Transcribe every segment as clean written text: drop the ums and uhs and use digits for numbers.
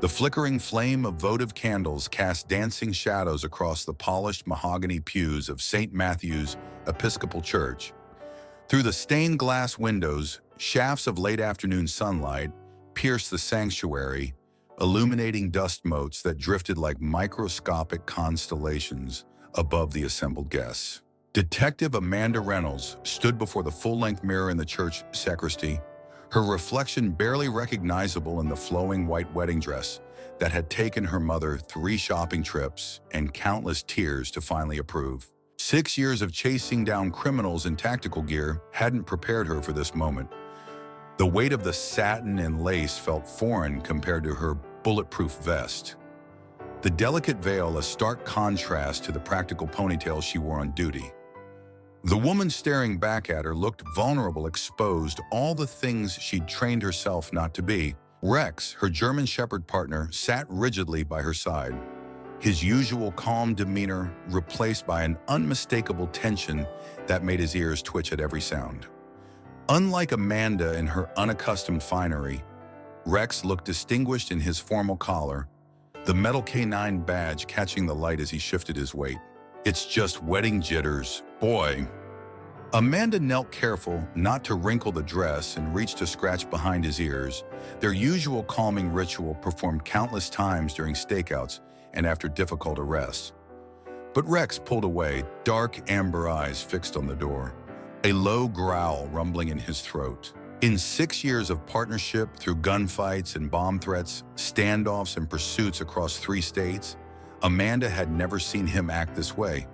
The flickering flame of votive candles cast dancing shadows across the polished mahogany pews of St. Matthew's Episcopal Church. Through the stained glass windows, shafts of late-afternoon sunlight pierced the sanctuary, illuminating dust motes that drifted like microscopic constellations above the assembled guests. Detective Amanda Reynolds stood before the full-length mirror in the church sacristy, her reflection barely recognizable in the flowing white wedding dress that had taken her mother 3 shopping trips and countless tears to finally approve. 6 years of chasing down criminals in tactical gear hadn't prepared her for this moment. The weight of the satin and lace felt foreign compared to her bulletproof vest. The delicate veil a stark contrast to the practical ponytail she wore on duty. The woman staring back at her looked vulnerable, exposed all the things she'd trained herself not to be. Rex, her German Shepherd partner, sat rigidly by her side, his usual calm demeanor replaced by an unmistakable tension that made his ears twitch at every sound. Unlike Amanda in her unaccustomed finery, Rex looked distinguished in his formal collar, the metal canine badge catching the light as he shifted his weight. "It's just wedding jitters, boy." Amanda knelt careful not to wrinkle the dress and reached to scratch behind his ears, their usual calming ritual performed countless times during stakeouts and after difficult arrests. But Rex pulled away, dark amber eyes fixed on the door, a low growl rumbling in his throat. In 6 years of partnership through gunfights and bomb threats, standoffs and pursuits across 3 states, Amanda had never seen him act this way.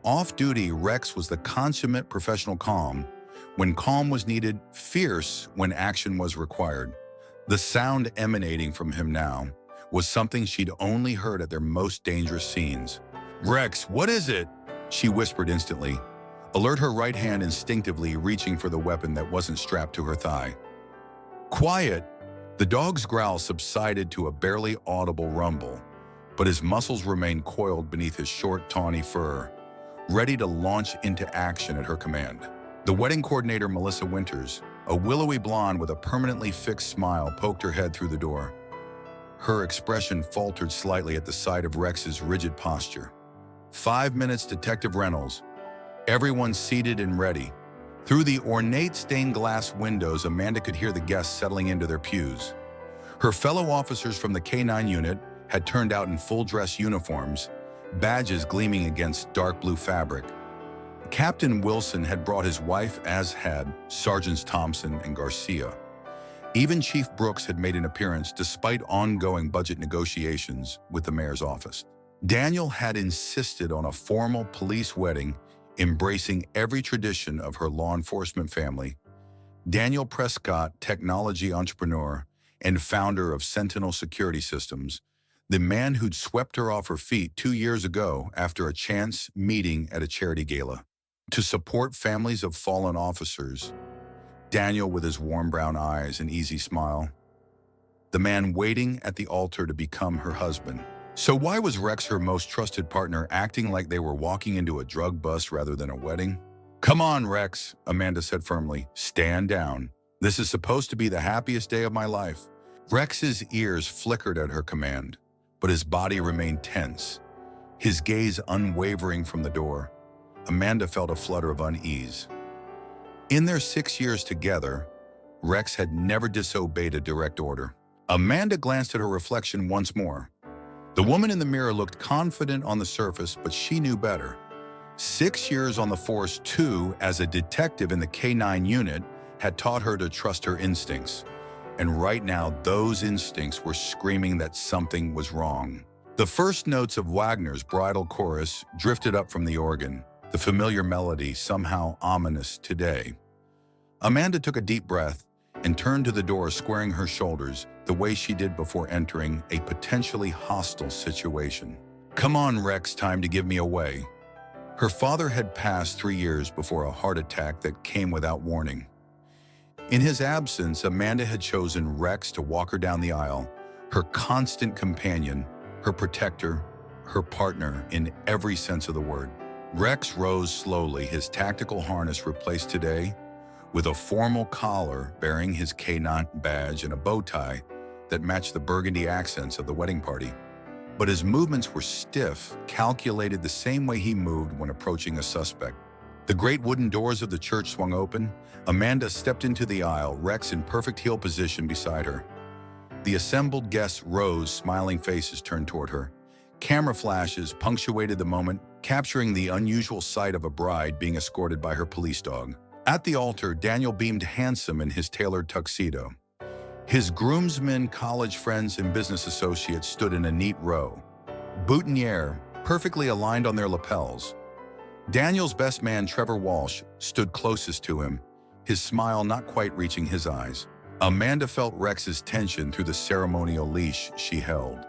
Off-duty, Rex was the consummate professional calm, when calm was needed, fierce when action was required. The sound emanating from him now was something she'd only heard at their most dangerous scenes. "Rex, what is it?" she whispered instantly, alert her right hand instinctively reaching for the weapon that wasn't strapped to her thigh. "Quiet!" The dog's growl subsided to a barely audible rumble, but his muscles remained coiled beneath his short, tawny fur, ready to launch into action at her command. The wedding coordinator, Melissa Winters, a willowy blonde with a permanently fixed smile, poked her head through the door. Her expression faltered slightly at the sight of Rex's rigid posture. 5 minutes, Detective Reynolds. Everyone seated and ready. Through the ornate stained glass windows, Amanda could hear the guests settling into their pews. Her fellow officers from the K-9 unit had turned out in full-dress uniforms, badges gleaming against dark blue fabric. Captain Wilson had brought his wife, as had Sergeants Thompson and Garcia. Even Chief Brooks had made an appearance despite ongoing budget negotiations with the mayor's office. Daniel had insisted on a formal police wedding, embracing every tradition of her law enforcement family. Daniel Prescott, technology entrepreneur and founder of Sentinel Security Systems, the man who'd swept her off her feet 2 years ago after a chance meeting at a charity gala. To support families of fallen officers, Daniel with his warm brown eyes and easy smile. The man waiting at the altar to become her husband. So why was Rex, her most trusted partner, acting like they were walking into a drug bust rather than a wedding? "Come on, Rex," Amanda said firmly. "Stand down. This is supposed to be the happiest day of my life." Rex's ears flickered at her command, but his body remained tense, his gaze unwavering from the door. Amanda felt a flutter of unease. In their 6 years together, Rex had never disobeyed a direct order. Amanda glanced at her reflection once more. The woman in the mirror looked confident on the surface, but she knew better. 6 years on the force, too, as a detective in the K-9 unit, had taught her to trust her instincts. And right now, those instincts were screaming that something was wrong. The first notes of Wagner's bridal chorus drifted up from the organ, the familiar melody somehow ominous today. Amanda took a deep breath and turned to the door, squaring her shoulders the way she did before entering a potentially hostile situation. "Come on, Rex, time to give me away." Her father had passed 3 years before a heart attack that came without warning. In his absence, Amanda had chosen Rex to walk her down the aisle, her constant companion, her protector, her partner in every sense of the word. Rex rose slowly, his tactical harness replaced today with a formal collar bearing his K-9 badge and a bow tie that matched the burgundy accents of the wedding party. But his movements were stiff, calculated the same way he moved when approaching a suspect. The great wooden doors of the church swung open. Amanda stepped into the aisle, Rex in perfect heel position beside her. The assembled guests rose, smiling faces turned toward her. Camera flashes punctuated the moment, capturing the unusual sight of a bride being escorted by her police dog. At the altar, Daniel beamed handsome in his tailored tuxedo. His groomsmen, college friends, and business associates stood in a neat row, boutonniere perfectly aligned on their lapels. Daniel's best man, Trevor Walsh, stood closest to him, his smile not quite reaching his eyes. Amanda felt Rex's tension through the ceremonial leash she held.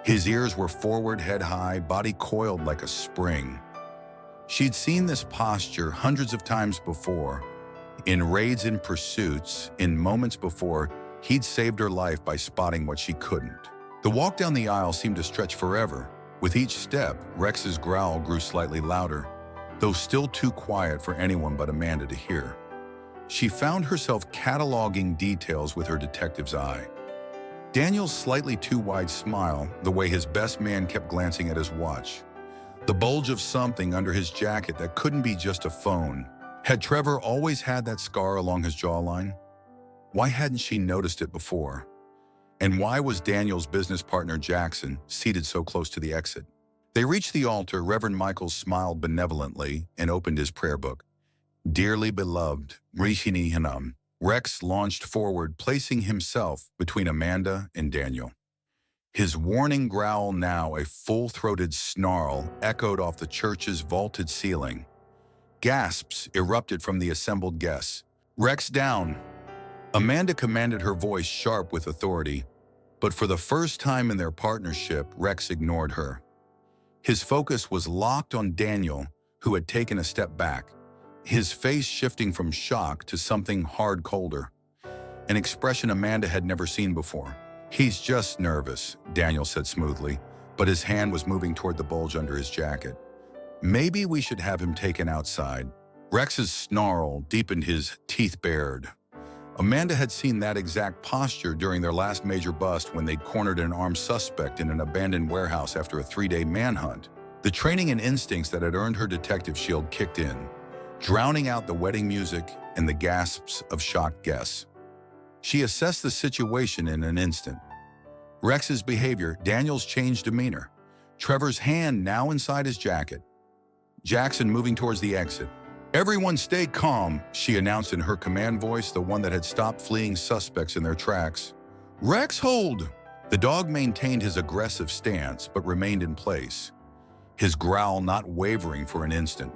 His ears were forward, head high, body coiled like a spring. She'd seen this posture hundreds of times before, in raids and pursuits, in moments before he'd saved her life by spotting what she couldn't. The walk down the aisle seemed to stretch forever. With each step, Rex's growl grew slightly louder, though still too quiet for anyone but Amanda to hear. She found herself cataloging details with her detective's eye. Daniel's slightly too wide smile, the way his best man kept glancing at his watch. The bulge of something under his jacket that couldn't be just a phone. Had Trevor always had that scar along his jawline? Why hadn't she noticed it before? And why was Daniel's business partner Jackson seated so close to the exit? They reached the altar. Reverend Michaels smiled benevolently and opened his prayer book. Dearly beloved, Rishini Hanam. Rex launched forward, placing himself between Amanda and Daniel. His warning growl, now a full-throated snarl, echoed off the church's vaulted ceiling. Gasps erupted from the assembled guests. Rex down! Amanda commanded, her voice sharp with authority, but for the first time in their partnership, Rex ignored her. His focus was locked on Daniel, who had taken a step back, his face shifting from shock to something hard colder, an expression Amanda had never seen before. He's just nervous, Daniel said smoothly, but his hand was moving toward the bulge under his jacket. Maybe we should have him taken outside. Rex's snarl deepened, his teeth bared. Amanda had seen that exact posture during their last major bust when they'd cornered an armed suspect in an abandoned warehouse after a 3-day manhunt. The training and instincts that had earned her detective shield kicked in, drowning out the wedding music and the gasps of shocked guests. She assessed the situation in an instant. Rex's behavior, Daniel's changed demeanor, Trevor's hand now inside his jacket, Jackson moving towards the exit. Everyone stay calm, she announced in her command voice, the one that had stopped fleeing suspects in their tracks. Rex, hold! The dog maintained his aggressive stance but remained in place, his growl not wavering for an instant.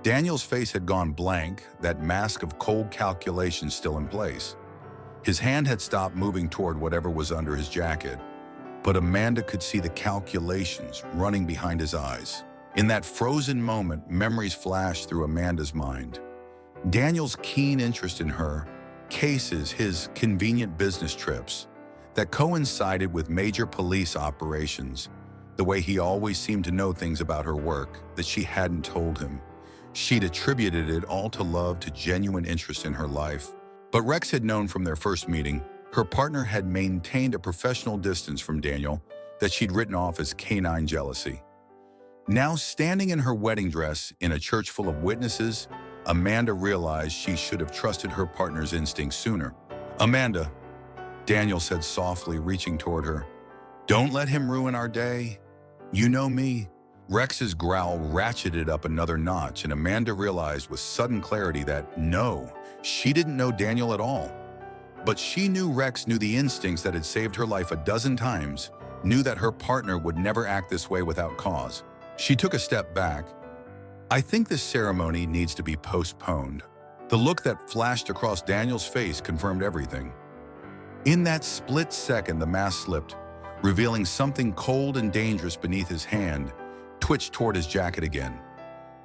Daniel's face had gone blank, that mask of cold calculation still in place. His hand had stopped moving toward whatever was under his jacket, but Amanda could see the calculations running behind his eyes. In that frozen moment, memories flashed through Amanda's mind. Daniel's keen interest in her, cases, his convenient business trips that coincided with major police operations, the way he always seemed to know things about her work that she hadn't told him. She'd attributed it all to love, to genuine interest in her life. But Rex had known from their first meeting, her partner had maintained a professional distance from Daniel that she'd written off as canine jealousy. Now, standing in her wedding dress in a church full of witnesses, Amanda realized she should have trusted her partner's instincts sooner. Amanda, Daniel said softly, reaching toward her, don't let him ruin our day. You know me. Rex's growl ratcheted up another notch, and Amanda realized with sudden clarity that no, she didn't know Daniel at all. But she knew Rex knew the instincts that had saved her life a dozen times, knew that her partner would never act this way without cause. She took a step back. I think this ceremony needs to be postponed. The look that flashed across Daniel's face confirmed everything. In that split second, the mask slipped, revealing something cold and dangerous beneath his hand, twitched toward his jacket again.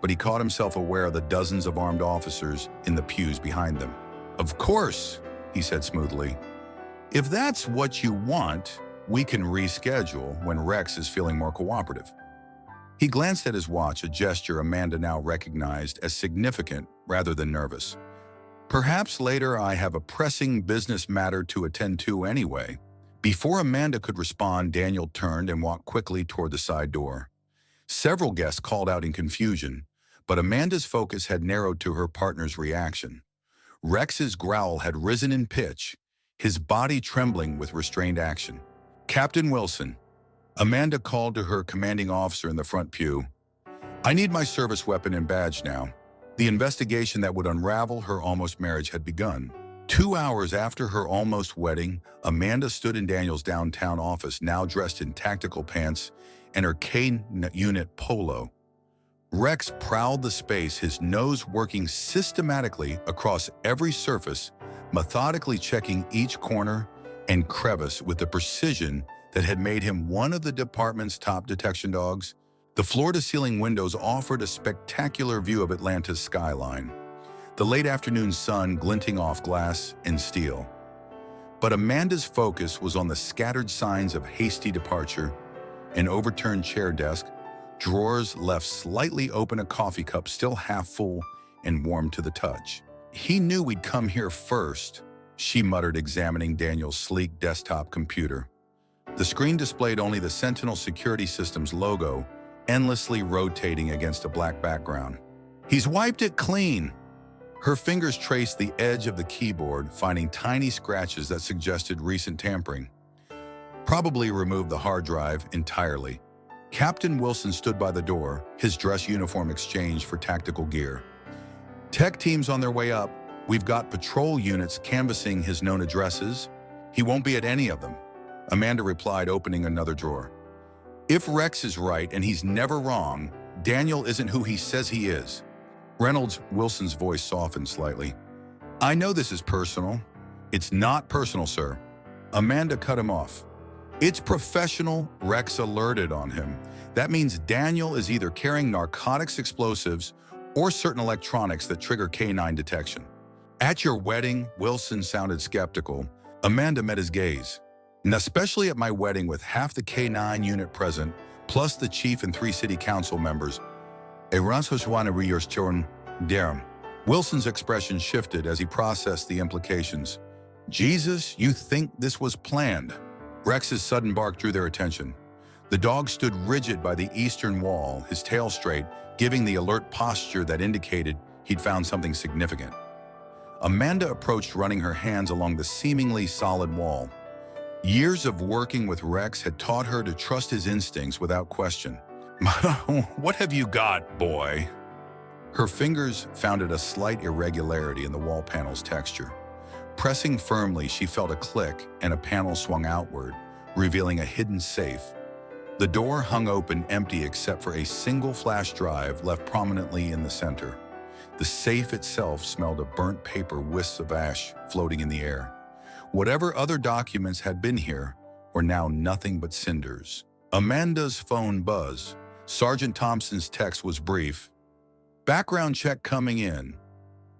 But he caught himself aware of the dozens of armed officers in the pews behind them. Of course, he said smoothly. If that's what you want, we can reschedule when Rex is feeling more cooperative. He glanced at his watch, a gesture Amanda now recognized as significant rather than nervous. Perhaps later. I have a pressing business matter to attend to anyway. Before Amanda could respond, Daniel turned and walked quickly toward the side door. Several guests called out in confusion, but Amanda's focus had narrowed to her partner's reaction. Rex's growl had risen in pitch, his body trembling with restrained action. "Captain Wilson," Amanda called to her commanding officer in the front pew, "I need my service weapon and badge now." The investigation that would unravel her almost marriage had begun. 2 hours after her almost wedding, Amanda stood in Daniel's downtown office, now dressed in tactical pants and her K-Unit polo. Rex prowled the space, his nose working systematically across every surface, methodically checking each corner and crevice with the precision that had made him one of the department's top detection dogs. The floor-to-ceiling windows offered a spectacular view of Atlanta's skyline, the late afternoon sun glinting off glass and steel. But Amanda's focus was on the scattered signs of hasty departure, an overturned chair desk, drawers left slightly open, a coffee cup still half full and warm to the touch. "He knew we'd come here first," she muttered, examining Daniel's sleek desktop computer. The screen displayed only the Sentinel Security Systems logo, endlessly rotating against a black background. "He's wiped it clean." Her fingers traced the edge of the keyboard, finding tiny scratches that suggested recent tampering. Probably removed the hard drive entirely. Captain Wilson stood by the door, his dress uniform exchanged for tactical gear. "Tech team's on their way up. We've got patrol units canvassing his known addresses. He won't be at any of them," Amanda replied, opening another drawer. "If Rex is right, and he's never wrong, Daniel isn't who he says he is." Reynolds Wilson's voice softened slightly. "I know this is personal." "It's not personal, sir." Amanda cut him off. "It's professional," Rex alerted on him. "That means Daniel is either carrying narcotics, explosives, or certain electronics that trigger K9 detection." "At your wedding?" Wilson sounded skeptical. Amanda met his gaze. "And especially at my wedding with half the K9 unit present, plus the chief and 3 city council members. Wilson's expression shifted as he processed the implications. "Jesus, you think this was planned?" Rex's sudden bark drew their attention. The dog stood rigid by the eastern wall, his tail straight, giving the alert posture that indicated he'd found something significant. Amanda approached, running her hands along the seemingly solid wall. Years of working with Rex had taught her to trust his instincts without question. "What have you got, boy?" Her fingers found a slight irregularity in the wall panel's texture. Pressing firmly, she felt a click and a panel swung outward, revealing a hidden safe. The door hung open, empty except for a single flash drive left prominently in the center. The safe itself smelled of burnt paper, wisps of ash floating in the air. Whatever other documents had been here were now nothing but cinders. Amanda's phone buzzed. Sergeant Thompson's text was brief. "Background check coming in.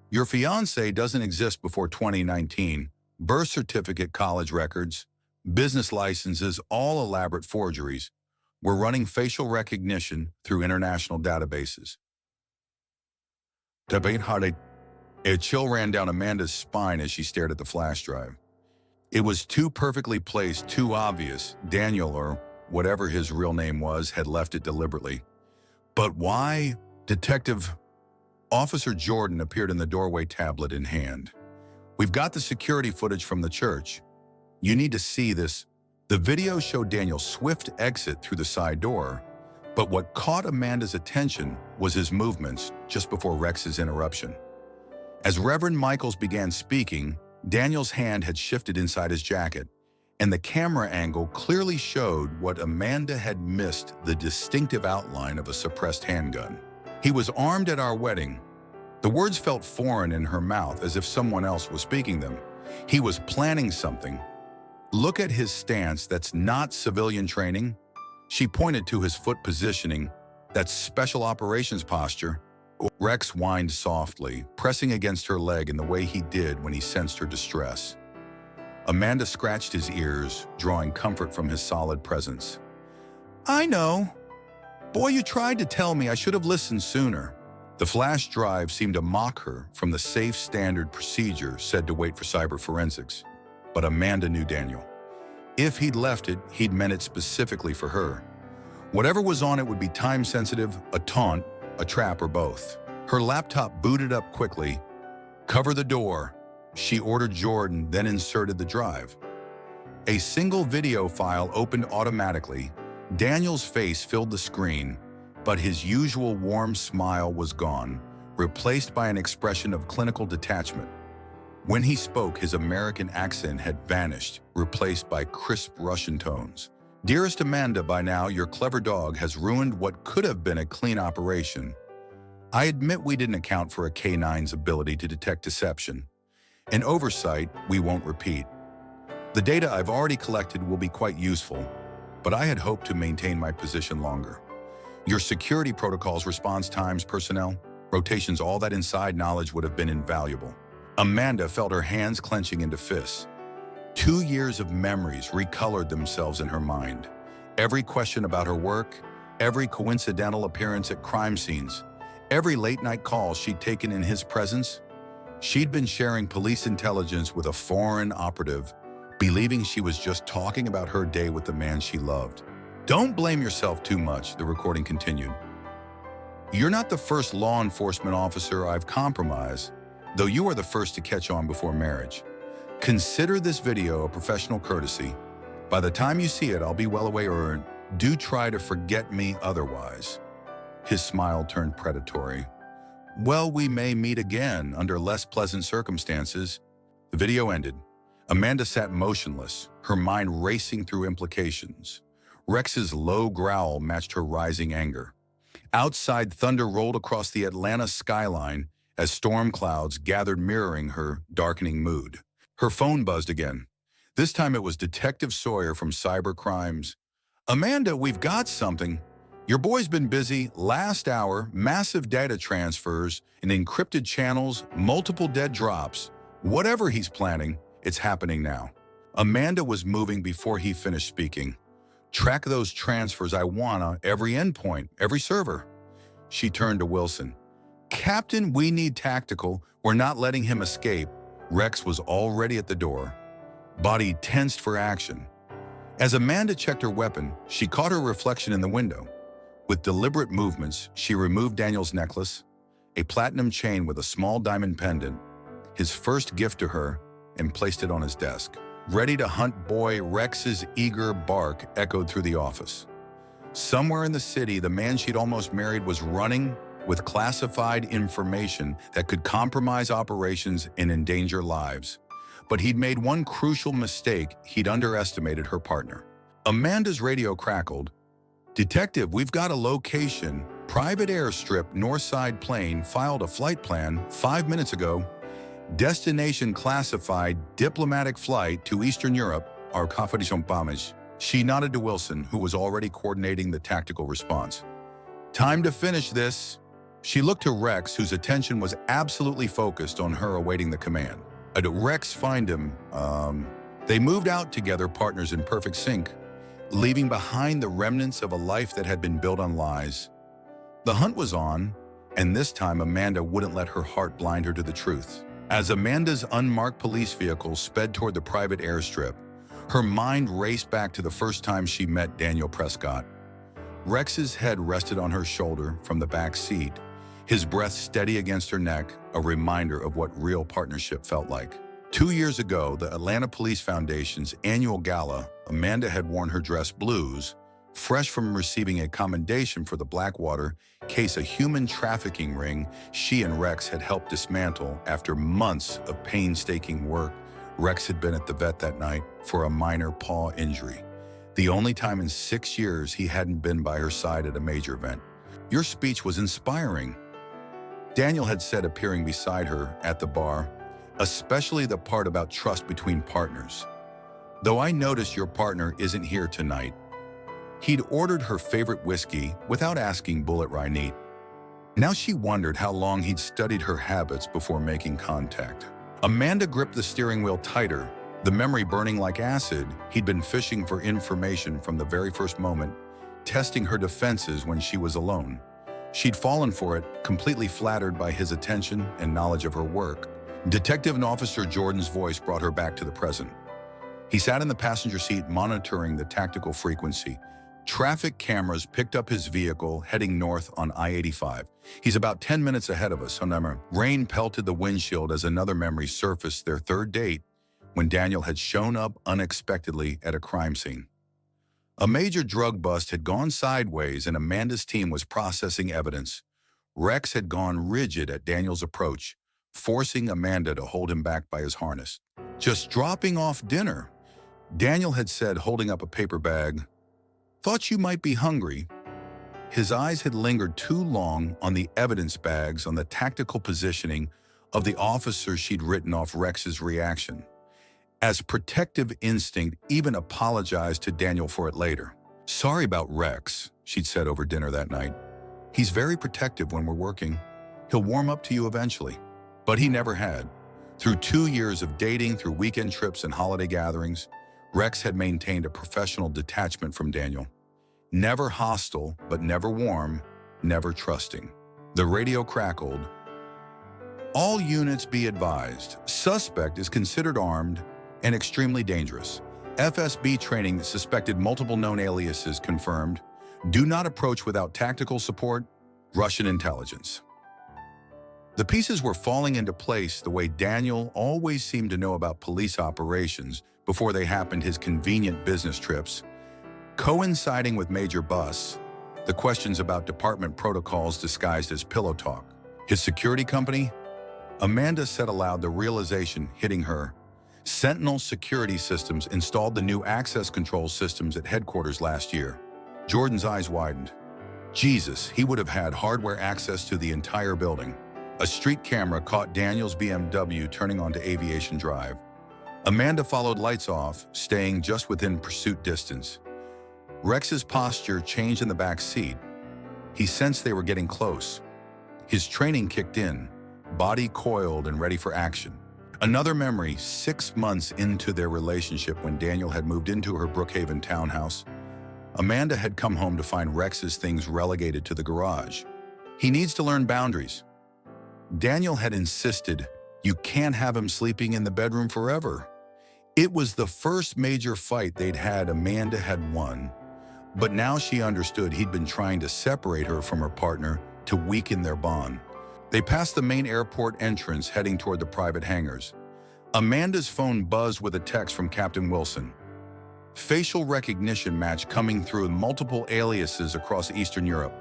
Your fiancé doesn't exist before 2019. Birth certificate, college records, business licenses, all elaborate forgeries. We're running facial recognition through international databases." A chill ran down Amanda's spine as she stared at the flash drive. It was too perfectly placed, too obvious. Daniel, or whatever his real name was, had left it deliberately. But why? Detective Officer Jordan appeared in the doorway, tablet in hand. "We've got the security footage from the church. You need to see this." The video showed Daniel's swift exit through the side door, but what caught Amanda's attention was his movements just before Rex's interruption. As Reverend Michaels began speaking, Daniel's hand had shifted inside his jacket, and the camera angle clearly showed what Amanda had missed: the distinctive outline of a suppressed handgun. "He was armed at our wedding." The words felt foreign in her mouth, as if someone else was speaking them. "He was planning something. Look at his stance. That's not civilian training." She pointed to his foot positioning. "That's special operations posture." Rex whined softly, pressing against her leg in the way he did when he sensed her distress. Amanda scratched his ears, drawing comfort from his solid presence. "I know. Boy, you tried to tell me. I should have listened sooner." The flash drive seemed to mock her from the safe standard procedure said to wait for cyber forensics. But Amanda knew Daniel. If he'd left it, he'd meant it specifically for her. Whatever was on it would be time-sensitive, a taunt, a trap, or both. Her laptop booted up quickly. "Cover the door," she ordered Jordan, then inserted the drive. A single video file opened automatically. Daniel's face filled the screen, but his usual warm smile was gone, replaced by an expression of clinical detachment. When he spoke, his American accent had vanished, replaced by crisp Russian tones. "Dearest Amanda, by now your clever dog has ruined what could have been a clean operation. I admit we didn't account for a K9's ability to detect deception. An oversight we won't repeat. The data I've already collected will be quite useful, but I had hoped to maintain my position longer. Your security protocols, response times, personnel, rotations, all that inside knowledge would have been invaluable." Amanda felt her hands clenching into fists. 2 years of memories recolored themselves in her mind. Every question about her work, every coincidental appearance at crime scenes, every late-night call she'd taken in his presence. She'd been sharing police intelligence with a foreign operative, believing she was just talking about her day with the man she loved. "Don't blame yourself too much," the recording continued. "You're not the first law enforcement officer I've compromised, though you are the first to catch on before marriage. Consider this video a professional courtesy. By the time you see it, I'll be well away, or do try to forget me otherwise." His smile turned predatory. "Well, we may meet again under less pleasant circumstances." The video ended. Amanda sat motionless, her mind racing through implications. Rex's low growl matched her rising anger. Outside, thunder rolled across the Atlanta skyline as storm clouds gathered, mirroring her darkening mood. Her phone buzzed again. This time it was Detective Sawyer from Cyber Crimes. "Amanda, we've got something. Your boy's been busy. Last hour, massive data transfers and encrypted channels, multiple dead drops. Whatever he's planning, it's happening now." Amanda was moving before he finished speaking. "Track those transfers. I wanna, every endpoint, every server." She turned to Wilson. "Captain, we need tactical. We're not letting him escape." Rex was already at the door, body tensed for action. As Amanda checked her weapon, she caught her reflection in the window. With deliberate movements, she removed Daniel's necklace, a platinum chain with a small diamond pendant, his first gift to her, and placed it on his desk. "Ready to hunt, boy?" Rex's eager bark echoed through the office. Somewhere in the city, the man she'd almost married was running with classified information that could compromise operations and endanger lives. But he'd made one crucial mistake. He'd underestimated her partner. Amanda's radio crackled. "Detective, we've got a location. Private airstrip, Northside plane, filed a flight plan 5 minutes ago. Destination classified, diplomatic flight to Eastern Europe, our confrontation pomage." She nodded to Wilson, who was already coordinating the tactical response. "Time to finish this." She looked to Rex, whose attention was absolutely focused on her, awaiting the command. "Did Rex find him?" They moved out together, partners in perfect sync, leaving behind the remnants of a life that had been built on lies. The hunt was on, and this time Amanda wouldn't let her heart blind her to the truth. As Amanda's unmarked police vehicle sped toward the private airstrip, her mind raced back to the first time she met Daniel Prescott. Rex's head rested on her shoulder from the back seat, his breath steady against her neck, a reminder of what real partnership felt like. 2 years ago, the Atlanta Police Foundation's annual gala, Amanda had worn her dress blues, fresh from receiving a commendation for the Blackwater case, a human trafficking ring she and Rex had helped dismantle after months of painstaking work. Rex had been at the vet that night for a minor paw injury, the only time in 6 years he hadn't been by her side at a major event. "Your speech was inspiring," Daniel had said, appearing beside her at the bar, "especially the part about trust between partners. Though I notice your partner isn't here tonight." He'd ordered her favorite whiskey without asking bullet rye neat. Now she wondered how long he'd studied her habits before making contact. Amanda gripped the steering wheel tighter, the memory burning like acid. He'd been fishing for information from the very first moment, testing her defenses when she was alone. She'd fallen for it, completely flattered by his attention and knowledge of her work. Detective and Officer Jordan's voice brought her back to the present. He sat in the passenger seat monitoring the tactical frequency. Traffic cameras picked up his vehicle heading north on I-85. He's about 10 minutes ahead of us. Rain pelted the windshield as another memory surfaced, their third date, when Daniel had shown up unexpectedly at a crime scene. A major drug bust had gone sideways and Amanda's team was processing evidence. Rex had gone rigid at Daniel's approach, forcing Amanda to hold him back by his harness. "Just dropping off dinner," Daniel had said, holding up a paper bag. "Thought you might be hungry." His eyes had lingered too long on the evidence bags, on the tactical positioning of the officers she'd written off. Rex's reaction, as protective instinct, even apologized to Daniel for it later. "Sorry about Rex," she'd said over dinner that night. "He's very protective when we're working. He'll warm up to you eventually." But he never had. Through 2 years of dating, through weekend trips and holiday gatherings, Rex had maintained a professional detachment from Daniel. Never hostile, but never warm, never trusting. The radio crackled. "All units be advised. Suspect is considered armed and extremely dangerous. FSB training suspected multiple known aliases confirmed. Do not approach without tactical support. Russian intelligence." The pieces were falling into place the way Daniel always seemed to know about police operations before they happened, his convenient business trips, coinciding with major busts, the questions about department protocols disguised as pillow talk. His security company? Amanda said aloud, the realization hitting her. Sentinel Security Systems installed the new access control systems at headquarters last year. Jordan's eyes widened. Jesus, he would have had hardware access to the entire building. A street camera caught Daniel's BMW turning onto Aviation Drive. Amanda followed lights off, staying just within pursuit distance. Rex's posture changed in the back seat. He sensed they were getting close. His training kicked in, body coiled and ready for action. Another memory, 6 months into their relationship when Daniel had moved into her Brookhaven townhouse. Amanda had come home to find Rex's things relegated to the garage. He needs to learn boundaries. Daniel had insisted, you can't have him sleeping in the bedroom forever. It was the first major fight they'd had. Amanda had won, but now she understood he'd been trying to separate her from her partner to weaken their bond. They passed the main airport entrance, heading toward the private hangars. Amanda's phone buzzed with a text from Captain Wilson. Facial recognition match coming through, multiple aliases across Eastern Europe.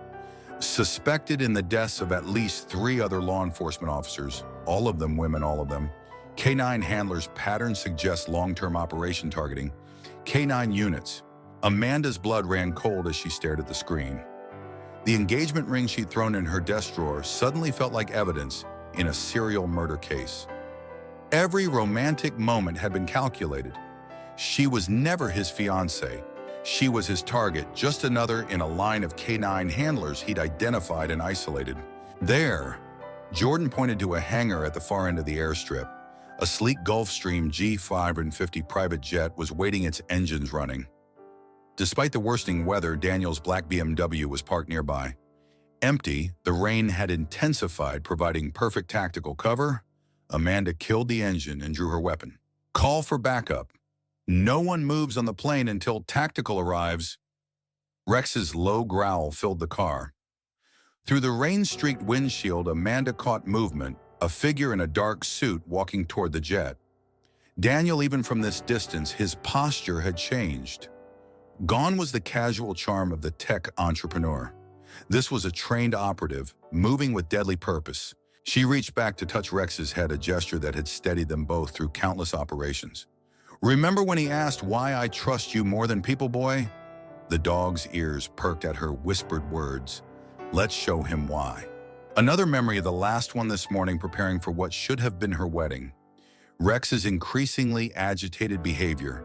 Suspected in the deaths of at least 3 other law enforcement officers, all of them women, all of them. K-9 handlers. Pattern suggests long-term operation targeting. K-9 units. Amanda's blood ran cold as she stared at the screen. The engagement ring she'd thrown in her desk drawer suddenly felt like evidence in a serial murder case. Every romantic moment had been calculated. She was never his fiancée. She was his target, just another in a line of K-9 handlers he'd identified and isolated. There, Jordan pointed to a hangar at the far end of the airstrip. A sleek Gulfstream G550 private jet was waiting, its engines running. Despite the worsening weather, Daniel's black BMW was parked nearby. Empty, the rain had intensified, providing perfect tactical cover. Amanda killed the engine and drew her weapon. Call for backup. No one moves on the plane until tactical arrives. Rex's low growl filled the car. Through the rain-streaked windshield, Amanda caught movement, a figure in a dark suit walking toward the jet. Daniel, even from this distance, his posture had changed. Gone was the casual charm of the tech entrepreneur. This was a trained operative, moving with deadly purpose. She reached back to touch Rex's head, a gesture that had steadied them both through countless operations. Remember when he asked why I trust you more than people, boy? The dog's ears perked at her whispered words. Let's show him why. Another memory of the last one this morning, preparing for what should have been her wedding. Rex's increasingly agitated behavior.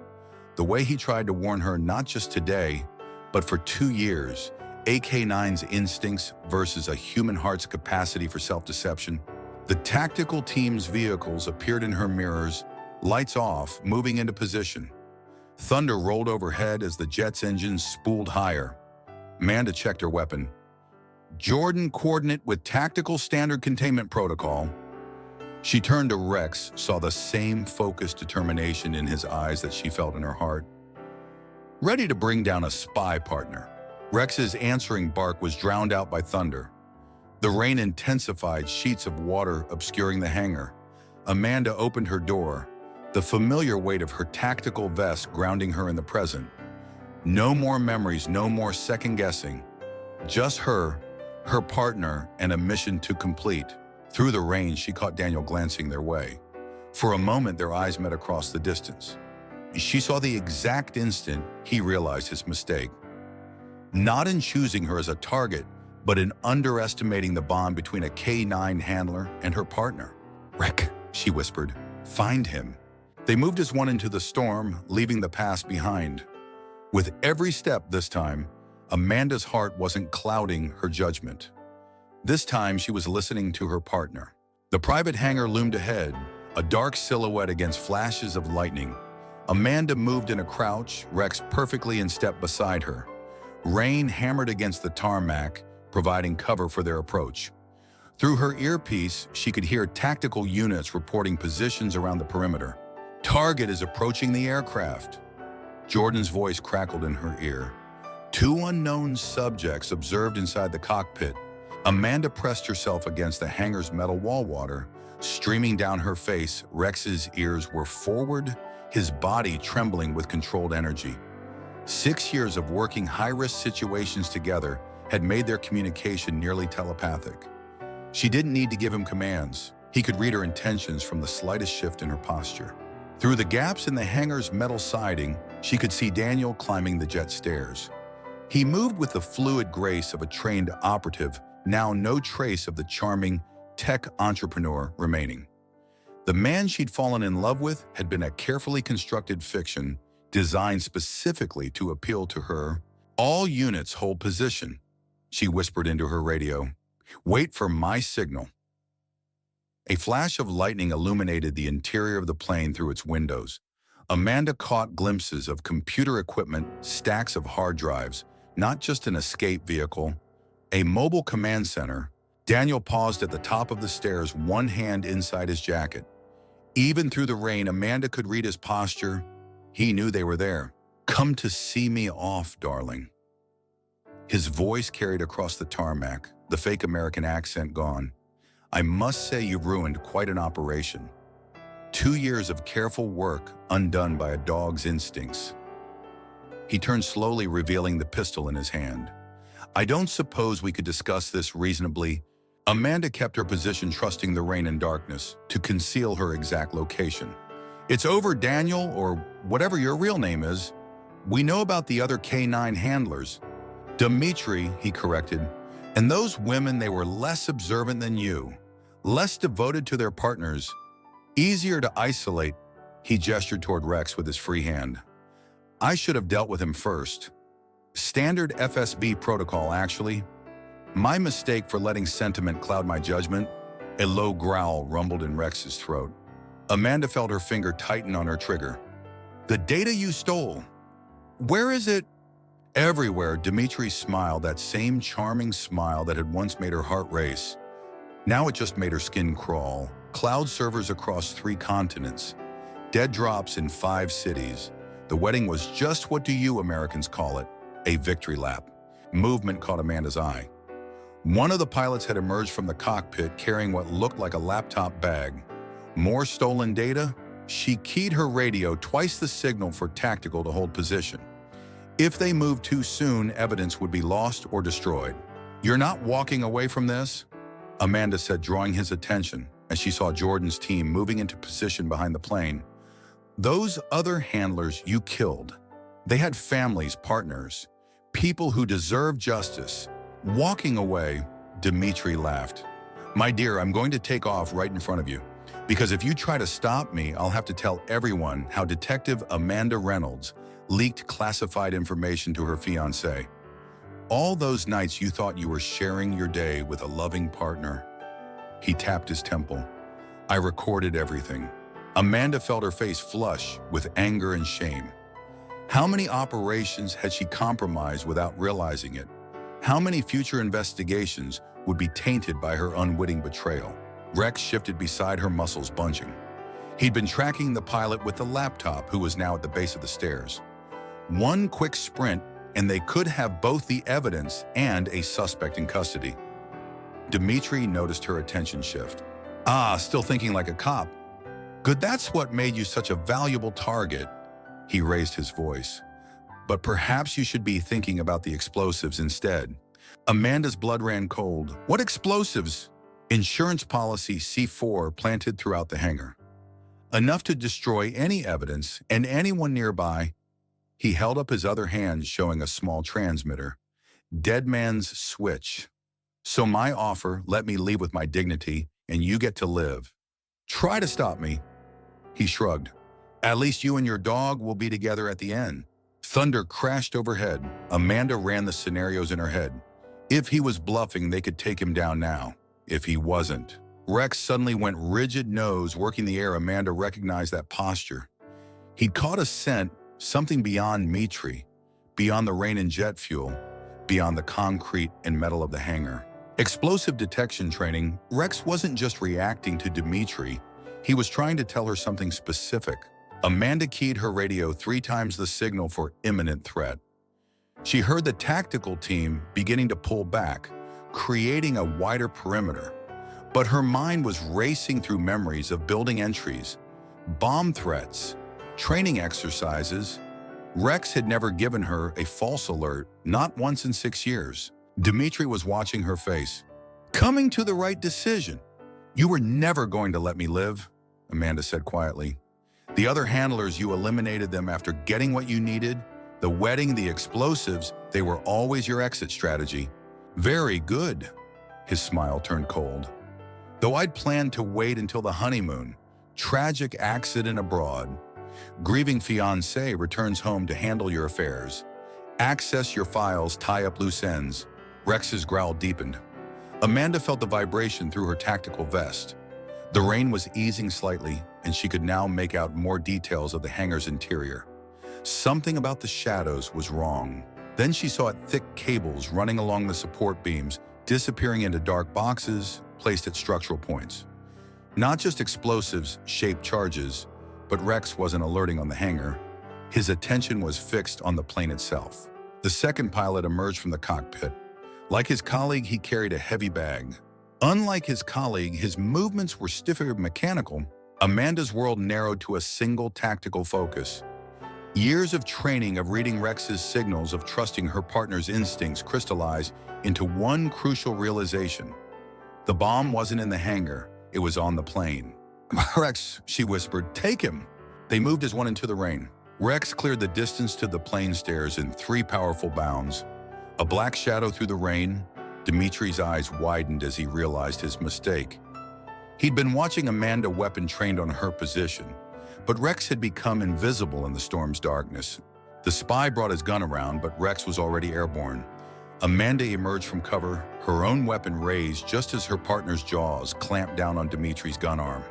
The way he tried to warn her not just today, but for 2 years. AK-9's instincts versus a human heart's capacity for self-deception. The tactical team's vehicles appeared in her mirrors, lights off, moving into position. Thunder rolled overhead as the jet's engines spooled higher. Amanda checked her weapon. Jordan, coordinate with tactical standard containment protocol. She turned to Rex, saw the same focused determination in his eyes that she felt in her heart. Ready to bring down a spy partner. Rex's answering bark was drowned out by thunder. The rain intensified, sheets of water obscuring the hangar. Amanda opened her door, the familiar weight of her tactical vest grounding her in the present. No more memories, no more second-guessing. Just her partner, and a mission to complete. Through the rain, she caught Daniel glancing their way. For a moment, their eyes met across the distance. She saw the exact instant he realized his mistake. Not in choosing her as a target, but in underestimating the bond between a K-9 handler and her partner. "Rick," she whispered, "find him." They moved as one into the storm, leaving the past behind. With every step this time, Amanda's heart wasn't clouding her judgment. This time, she was listening to her partner. The private hangar loomed ahead, a dark silhouette against flashes of lightning. Amanda moved in a crouch, Rex perfectly in step beside her. Rain hammered against the tarmac, providing cover for their approach. Through her earpiece, she could hear tactical units reporting positions around the perimeter. "Target is approaching the aircraft." Jordan's voice crackled in her ear. 2 unknown subjects observed inside the cockpit. Amanda pressed herself against the hangar's metal wall water, streaming down her face. Rex's ears were forward, his body trembling with controlled energy. 6 years of working high-risk situations together had made their communication nearly telepathic. She didn't need to give him commands. He could read her intentions from the slightest shift in her posture. Through the gaps in the hangar's metal siding, she could see Daniel climbing the jet stairs. He moved with the fluid grace of a trained operative, now no trace of the charming tech entrepreneur remaining. The man she'd fallen in love with had been a carefully constructed fiction designed specifically to appeal to her. "All units hold position," she whispered into her radio. "Wait for my signal." A flash of lightning illuminated the interior of the plane through its windows. Amanda caught glimpses of computer equipment, stacks of hard drives, not just an escape vehicle, a mobile command center. Daniel paused at the top of the stairs, one hand inside his jacket. Even through the rain, Amanda could read his posture. He knew they were there. "Come to see me off, darling." His voice carried across the tarmac, the fake American accent gone. "I must say you've ruined quite an operation. 2 years of careful work undone by a dog's instincts." He turned slowly, revealing the pistol in his hand. "I don't suppose we could discuss this reasonably." Amanda kept her position, trusting the rain and darkness to conceal her exact location. "It's over, Daniel, or whatever your real name is. We know about the other K-9 handlers." "Dimitri," he corrected. "And those women, they were less observant than you, less devoted to their partners, easier to isolate." He gestured toward Rex with his free hand. "I should have dealt with him first. Standard FSB protocol, actually. My mistake for letting sentiment cloud my judgment." A low growl rumbled in Rex's throat. Amanda felt her finger tighten on her trigger. "The data you stole. Where is it?" "Everywhere." Dimitri smiled, that same charming smile that had once made her heart race. Now it just made her skin crawl. "Cloud servers across 3 continents. Dead drops in 5 cities. The wedding was just, what do you Americans call it, a victory lap." Movement caught Amanda's eye. One of the pilots had emerged from the cockpit carrying what looked like a laptop bag. More stolen data? She keyed her radio, twice the signal for tactical to hold position. If they moved too soon, evidence would be lost or destroyed. "You're not walking away from this?" Amanda said, drawing his attention as she saw Jordan's team moving into position behind the plane. "Those other handlers you killed, they had families, partners, people who deserve justice. Walking away," Dimitri laughed. "My dear, I'm going to take off right in front of you. Because if you try to stop me, I'll have to tell everyone how Detective Amanda Reynolds leaked classified information to her fiancé. All those nights you thought you were sharing your day with a loving partner." He tapped his temple. "I recorded everything." Amanda felt her face flush with anger and shame. How many operations had she compromised without realizing it? How many future investigations would be tainted by her unwitting betrayal? Rex shifted beside her, muscles bunching. He'd been tracking the pilot with the laptop, who was now at the base of the stairs. One quick sprint, and they could have both the evidence and a suspect in custody. Dmitri noticed her attention shift. Ah, still thinking like a cop. Good, that's what made you such a valuable target. He raised his voice. But perhaps you should be thinking about the explosives instead. Amanda's blood ran cold. What explosives? Insurance policy C4 planted throughout the hangar. Enough to destroy any evidence and anyone nearby. He held up his other hand, showing a small transmitter. Dead man's switch. So my offer, let me leave with my dignity, and you get to live. Try to stop me. He shrugged. At least you and your dog will be together at the end. Thunder crashed overhead. Amanda ran the scenarios in her head. If he was bluffing, they could take him down now. If he wasn't. Rex suddenly went rigid, nose working the air. Amanda recognized that posture. He'd caught a scent, something beyond Dmitri, beyond the rain and jet fuel, beyond the concrete and metal of the hangar. Explosive detection training, Rex wasn't just reacting to Dmitri, he was trying to tell her something specific. Amanda keyed her radio 3 times the signal for imminent threat. She heard the tactical team beginning to pull back, creating a wider perimeter. But her mind was racing through memories of building entries, bomb threats, training exercises. Rex had never given her a false alert, not once in 6 years. Dmitri was watching her face. Coming to the right decision. You were never going to let me live, Amanda said quietly. The other handlers, you eliminated them after getting what you needed. The wedding, the explosives, they were always your exit strategy. Very good. His smile turned cold. Though I'd planned to wait until the honeymoon. Tragic accident abroad. Grieving fiancé returns home to handle your affairs. Access your files, tie up loose ends. Rex's growl deepened. Amanda felt the vibration through her tactical vest. The rain was easing slightly, and she could now make out more details of the hangar's interior. Something about the shadows was wrong. Then she saw thick cables running along the support beams, disappearing into dark boxes placed at structural points. Not just explosives-shaped charges, but Rex wasn't alerting on the hangar. His attention was fixed on the plane itself. The second pilot emerged from the cockpit. Like his colleague, he carried a heavy bag. Unlike his colleague, his movements were stiffer, mechanical. Amanda's world narrowed to a single tactical focus. Years of training, of reading Rex's signals, of trusting her partner's instincts crystallized into one crucial realization. The bomb wasn't in the hangar, it was on the plane. Rex, she whispered, take him. They moved as one into the rain. Rex cleared the distance to the plane stairs in 3 powerful bounds. A black shadow through the rain. Dmitri's eyes widened as he realized his mistake. He'd been watching Amanda, weapon trained on her position, but Rex had become invisible in the storm's darkness. The spy brought his gun around, but Rex was already airborne. Amanda emerged from cover, her own weapon raised just as her partner's jaws clamped down on Dmitri's gun arm.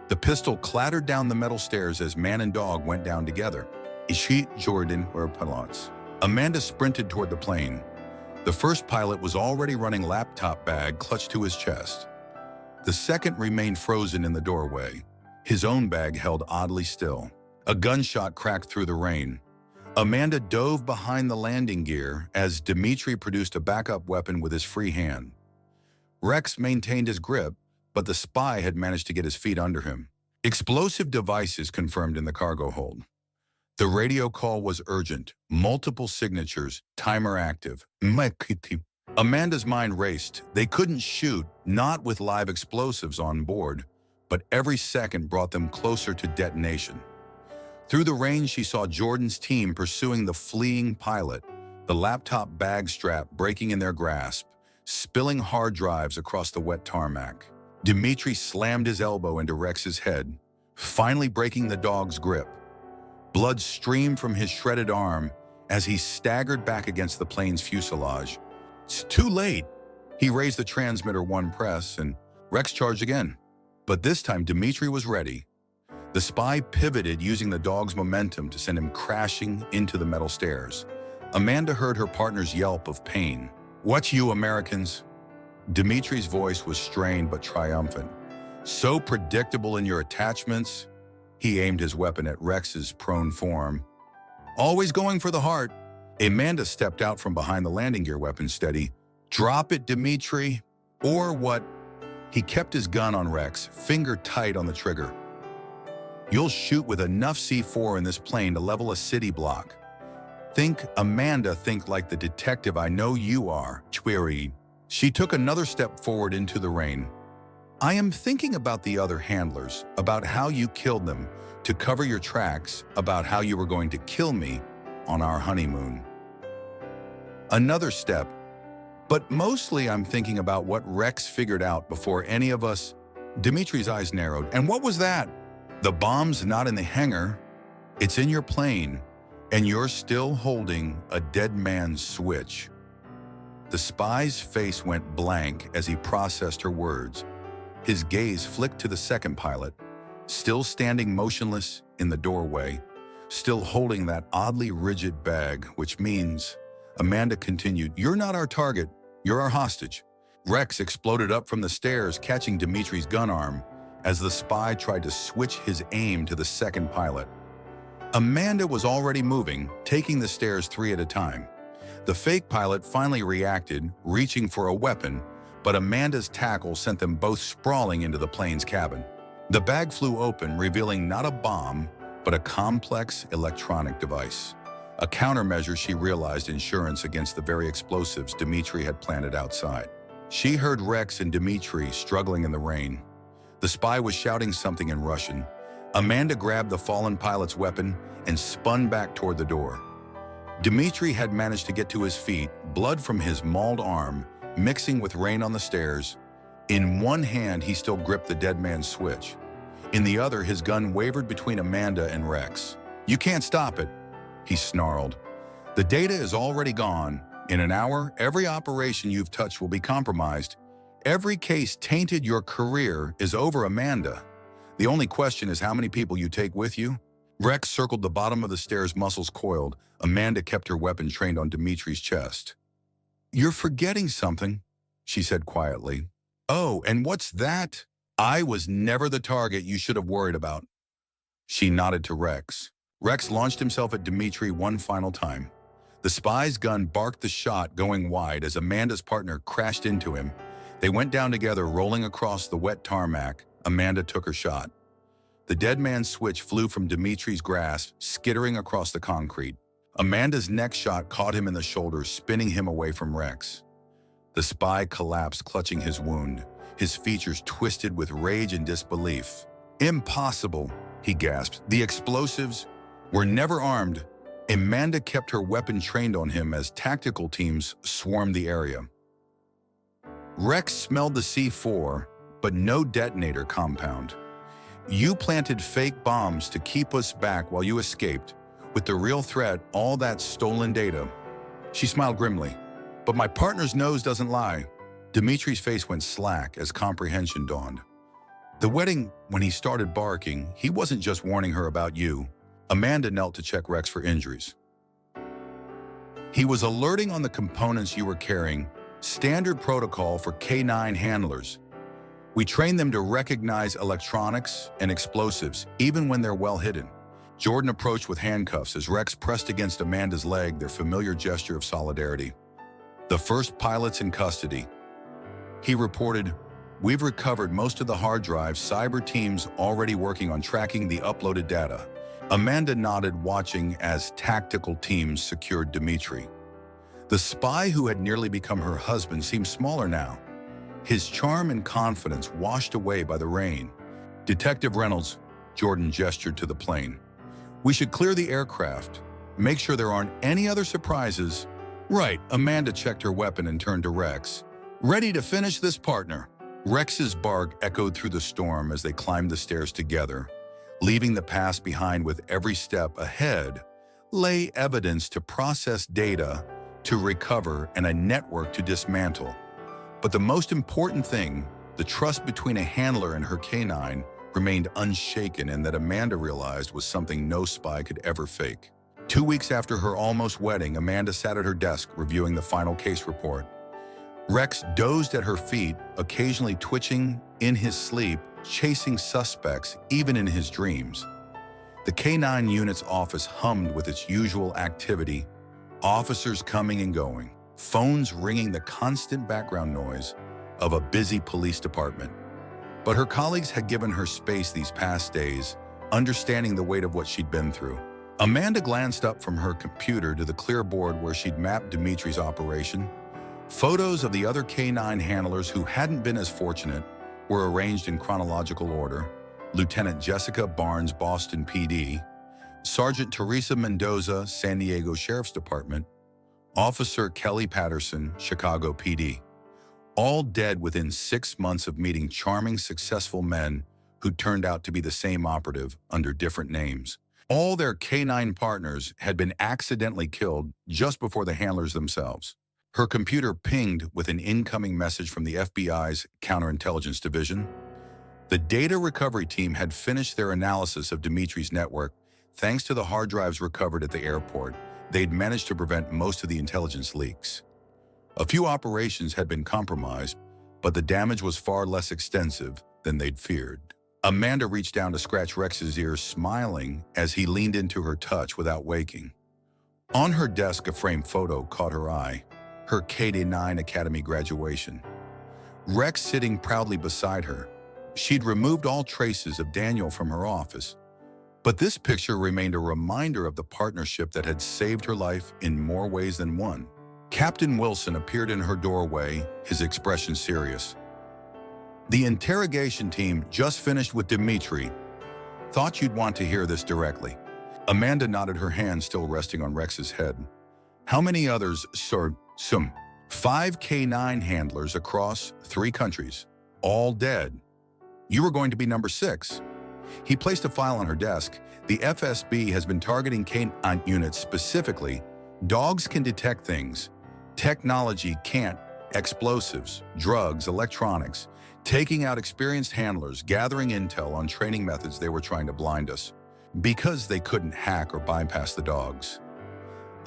The pistol clattered down the metal stairs as man and dog went down together. Ishit, Jordan were pilots. Amanda sprinted toward the plane. The first pilot was already running laptop bag clutched to his chest. The second remained frozen in the doorway, his own bag held oddly still. A gunshot cracked through the rain. Amanda dove behind the landing gear as Dmitri produced a backup weapon with his free hand. Rex maintained his grip, but the spy had managed to get his feet under him. Explosive devices confirmed in the cargo hold. The radio call was urgent, multiple signatures, timer active. Amanda's mind raced. They couldn't shoot, not with live explosives on board, but every second brought them closer to detonation. Through the rain, she saw Jordan's team pursuing the fleeing pilot, the laptop bag strap breaking in their grasp, spilling hard drives across the wet tarmac. Dmitri slammed his elbow into Rex's head, finally breaking the dog's grip. Blood streamed from his shredded arm as he staggered back against the plane's fuselage. It's too late. He raised the transmitter 1 press, and Rex charged again. But this time, Dmitri was ready. The spy pivoted, using the dog's momentum to send him crashing into the metal stairs. Amanda heard her partner's yelp of pain. "What you Americans?" Dmitri's voice was strained but triumphant. So predictable in your attachments. He aimed his weapon at Rex's prone form. Always going for the heart. Amanda stepped out from behind the landing gear weapon steady. Drop it, Dimitri. Or what? He kept his gun on Rex, finger tight on the trigger. You'll shoot with enough C4 in this plane to level a city block. Think, Amanda, think like the detective I know you are, queried. She took another step forward into the rain. I am thinking about the other handlers, about how you killed them, to cover your tracks, about how you were going to kill me on our honeymoon. Another step, but mostly I'm thinking about what Rex figured out before any of us. Dimitri's eyes narrowed. And what was that? The bomb's not in the hangar. It's in your plane, and you're still holding a dead man's switch. The spy's face went blank as he processed her words. His gaze flicked to the second pilot, still standing motionless in the doorway, still holding that oddly rigid bag, which means, Amanda continued, you're not our target, you're our hostage. Rex exploded up from the stairs, catching Dimitri's gun arm as the spy tried to switch his aim to the second pilot. Amanda was already moving, taking the stairs 3 at a time. The fake pilot finally reacted, reaching for a weapon, but Amanda's tackle sent them both sprawling into the plane's cabin. The bag flew open, revealing not a bomb, but a complex electronic device. A countermeasure, she realized, insurance against the very explosives Dimitri had planted outside. She heard Rex and Dimitri struggling in the rain. The spy was shouting something in Russian. Amanda grabbed the fallen pilot's weapon and spun back toward the door. Dimitri had managed to get to his feet, blood from his mauled arm, mixing with rain on the stairs. In one hand, he still gripped the dead man's switch. In the other, his gun wavered between Amanda and Rex. You can't stop it, he snarled. The data is already gone. In an hour, every operation you've touched will be compromised. Every case tainted your career is over, Amanda. The only question is how many people you take with you. Rex circled the bottom of the stairs, muscles coiled. Amanda kept her weapon trained on Dimitri's chest. You're forgetting something, she said quietly. Oh, and what's that? I was never the target you should have worried about. She nodded to Rex. Rex launched himself at Dimitri one final time. The spy's gun barked the shot, going wide as Amanda's partner crashed into him. They went down together, rolling across the wet tarmac. Amanda took her shot. The dead man's switch flew from Dimitri's grasp, skittering across the concrete. Amanda's next shot caught him in the shoulder, spinning him away from Rex. The spy collapsed, clutching his wound, his features twisted with rage and disbelief. Impossible, he gasped. The explosives were never armed. Amanda kept her weapon trained on him as tactical teams swarmed the area. Rex smelled the C4, but no detonator compound. You planted fake bombs to keep us back while you escaped. With the real threat, all that stolen data. She smiled grimly. But my partner's nose doesn't lie. Dimitri's face went slack as comprehension dawned. The wedding, when he started barking, he wasn't just warning her about you. Amanda knelt to check Rex for injuries. He was alerting on the components you were carrying, standard protocol for K9 handlers. We train them to recognize electronics and explosives, even when they're well hidden. Jordan approached with handcuffs as Rex pressed against Amanda's leg, their familiar gesture of solidarity. The first pilot's in custody. He reported, we've recovered most of the hard drives, cyber teams already working on tracking the uploaded data. Amanda nodded, watching as tactical teams secured Dimitri. The spy who had nearly become her husband seemed smaller now, his charm and confidence washed away by the rain. Detective Reynolds, Jordan gestured to the plane. We should clear the aircraft. Make sure there aren't any other surprises. Right, Amanda checked her weapon and turned to Rex. Ready to finish this, partner? Rex's bark echoed through the storm as they climbed the stairs together. Leaving the past behind, with every step ahead lay evidence to process, data to recover, and a network to dismantle. But the most important thing, the trust between a handler and her K9, remained unshaken, and that Amanda realized was something no spy could ever fake. 2 weeks after her almost wedding, Amanda sat at her desk reviewing the final case report. Rex dozed at her feet, occasionally twitching in his sleep, chasing suspects even in his dreams. The K-9 unit's office hummed with its usual activity, officers coming and going, phones ringing, the constant background noise of a busy police department. But her colleagues had given her space these past days, understanding the weight of what she'd been through. Amanda glanced up from her computer to the clear board where she'd mapped Dimitri's operation. Photos of the other K-9 handlers who hadn't been as fortunate were arranged in chronological order. Lieutenant Jessica Barnes, Boston PD, Sergeant Teresa Mendoza, San Diego Sheriff's Department, Officer Kelly Patterson, Chicago PD. All dead within 6 months of meeting charming, successful men who turned out to be the same operative under different names. All their K-9 partners had been accidentally killed just before the handlers themselves. Her computer pinged with an incoming message from the FBI's Counterintelligence Division. The data recovery team had finished their analysis of Dimitri's network. Thanks to the hard drives recovered at the airport, they'd managed to prevent most of the intelligence leaks. A few operations had been compromised, but the damage was far less extensive than they'd feared. Amanda reached down to scratch Rex's ear, smiling as he leaned into her touch without waking. On her desk, a framed photo caught her eye, her K-9 Academy graduation. Rex sitting proudly beside her. She'd removed all traces of Daniel from her office, but this picture remained a reminder of the partnership that had saved her life in more ways than one. Captain Wilson appeared in her doorway, his expression serious. The interrogation team just finished with Dimitri. Thought you'd want to hear this directly. Amanda nodded, her hand still resting on Rex's head. How many others, sir? Some 5 K-9 handlers across 3 countries, all dead. You were going to be number 6. He placed a file on her desk. The FSB has been targeting K-9 units specifically. Dogs can detect things. Technology can't. Explosives, drugs, electronics. Taking out experienced handlers, gathering intel on training methods. They were trying to blind us because they couldn't hack or bypass the dogs.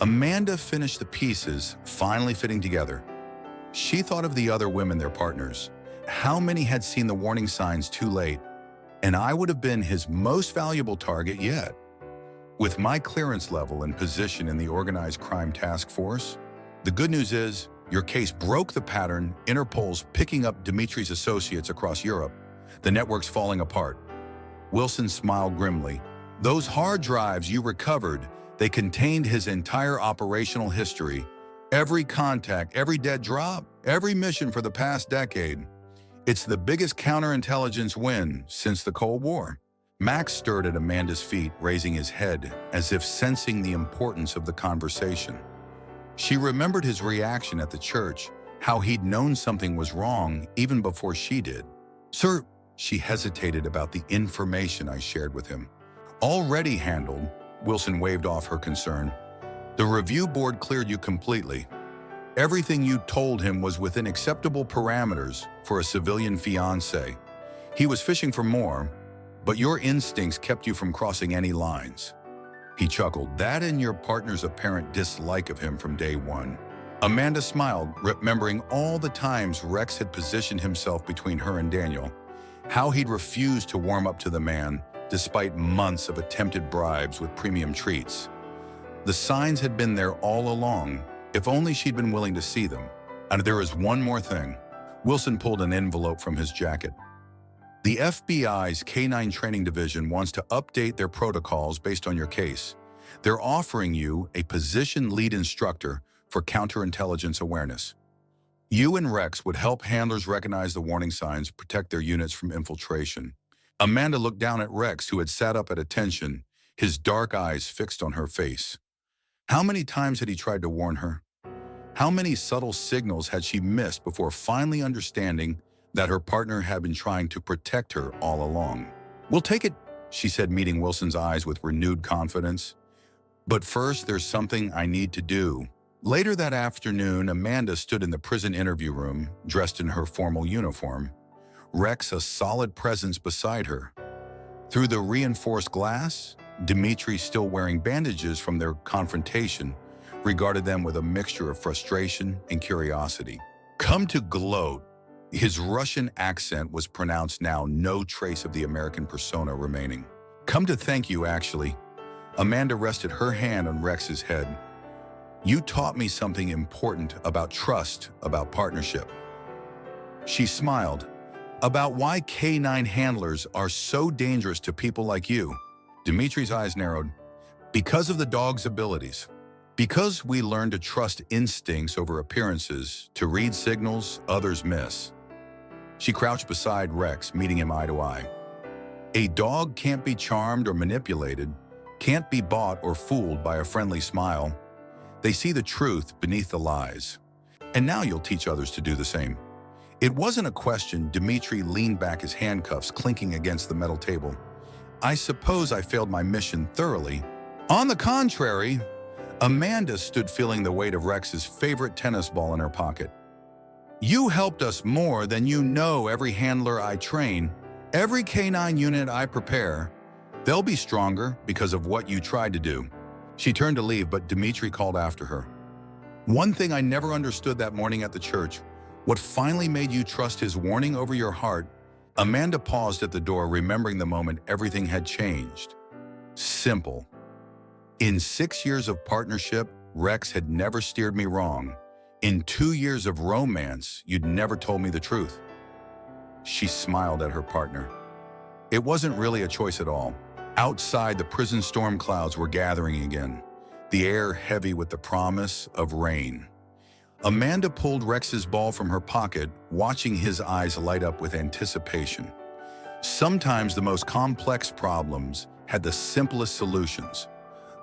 Amanda finished the pieces, finally fitting together. She thought of the other women, their partners. How many had seen the warning signs too late? And I would have been his most valuable target yet. With my clearance level and position in the organized crime task force, the good news is your case broke the pattern. Interpol's picking up Dimitri's associates across Europe. The network's falling apart. Wilson smiled grimly. Those hard drives you recovered, they contained his entire operational history. Every contact, every dead drop, every mission for the past decade. It's the biggest counterintelligence win since the Cold War. Max stirred at Amanda's feet, raising his head as if sensing the importance of the conversation. She remembered his reaction at the church, how he'd known something was wrong even before she did. Sir, she hesitated about the information I shared with him. Already handled, Wilson waved off her concern. The review board cleared you completely. Everything you told him was within acceptable parameters for a civilian fiancé. He was fishing for more, but your instincts kept you from crossing any lines. He chuckled. That and your partner's apparent dislike of him from day one. Amanda smiled, remembering all the times Rex had positioned himself between her and Daniel, how he'd refused to warm up to the man despite months of attempted bribes with premium treats. The signs had been there all along, if only she'd been willing to see them. And there is one more thing. Wilson pulled an envelope from his jacket. The FBI's K-9 Training Division wants to update their protocols based on your case. They're offering you a position lead instructor for counterintelligence awareness. You and Rex would help handlers recognize the warning signs, protect their units from infiltration. Amanda looked down at Rex, who had sat up at attention, his dark eyes fixed on her face. How many times had he tried to warn her? How many subtle signals had she missed before finally understanding that her partner had been trying to protect her all along? We'll take it, she said, meeting Wilson's eyes with renewed confidence. But first, there's something I need to do. Later that afternoon, Amanda stood in the prison interview room, dressed in her formal uniform, Rex a solid presence beside her. Through the reinforced glass, Dimitri, still wearing bandages from their confrontation, regarded them with a mixture of frustration and curiosity. Come to gloat, His Russian accent was pronounced now, no trace of the American persona remaining. Come to thank you, actually. Amanda rested her hand on Rex's head. You taught me something important about trust, about partnership. She smiled. About why K9 handlers are so dangerous to people like you. Dimitri's eyes narrowed. Because of the dog's abilities. Because we learn to trust instincts over appearances, to read signals others miss. She crouched beside Rex, meeting him eye to eye. A dog can't be charmed or manipulated, can't be bought or fooled by a friendly smile. They see the truth beneath the lies. And now you'll teach others to do the same. It wasn't a question. Dimitri leaned back, his handcuffs clinking against the metal table. I suppose I failed my mission thoroughly. On the contrary, Amanda stood feeling the weight of Rex's favorite tennis ball in her pocket. You helped us more than you know. Every handler I train, every K9 unit I prepare, they'll be stronger because of what you tried to do. She turned to leave, but Dimitri called after her. One thing I never understood that morning at the church, what finally made you trust his warning over your heart. Amanda paused at the door, remembering the moment everything had changed. Simple. In 6 years of partnership, Rex had never steered me wrong. In 2 years of romance, you'd never told me the truth. She smiled at her partner. It wasn't really a choice at all. Outside, the prison storm clouds were gathering again, the air heavy with the promise of rain. Amanda pulled Rex's ball from her pocket, watching his eyes light up with anticipation. Sometimes the most complex problems had the simplest solutions.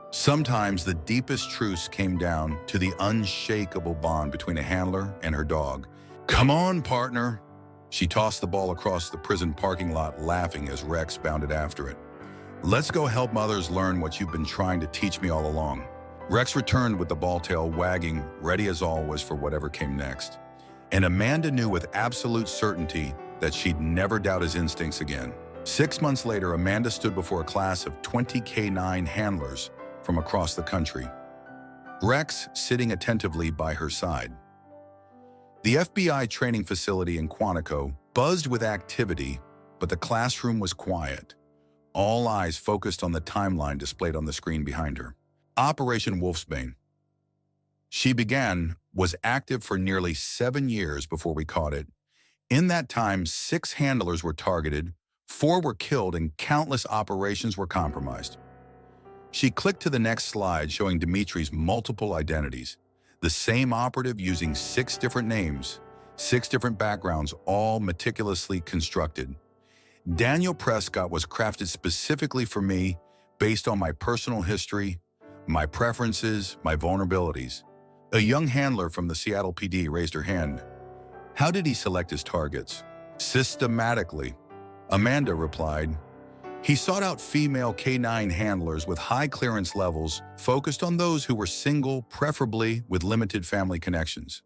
Sometimes the deepest truths came down to the unshakable bond between a handler and her dog. Come on, partner. She tossed the ball across the prison parking lot, laughing as Rex bounded after it. Let's go help others learn what you've been trying to teach me all along. Rex returned with the ball tail wagging, ready as always for whatever came next. And Amanda knew with absolute certainty that she'd never doubt his instincts again. 6 months later, Amanda stood before a class of 20 K9 handlers from across the country, Rex sitting attentively by her side. The FBI training facility in Quantico buzzed with activity, but the classroom was quiet. All eyes focused on the timeline displayed on the screen behind her. Operation Wolfsbane. She was active for nearly 7 years before we caught it. In that time, 6 handlers were targeted, 4 were killed, and countless operations were compromised. She clicked to the next slide, showing Dimitri's multiple identities. The same operative using 6 different names, 6 different backgrounds, all meticulously constructed. Daniel Prescott was crafted specifically for me based on my personal history, my preferences, my vulnerabilities. A young handler from the Seattle PD raised her hand. How did he select his targets? Systematically. Amanda replied. He sought out female K9 handlers with high clearance levels, focused on those who were single, preferably with limited family connections.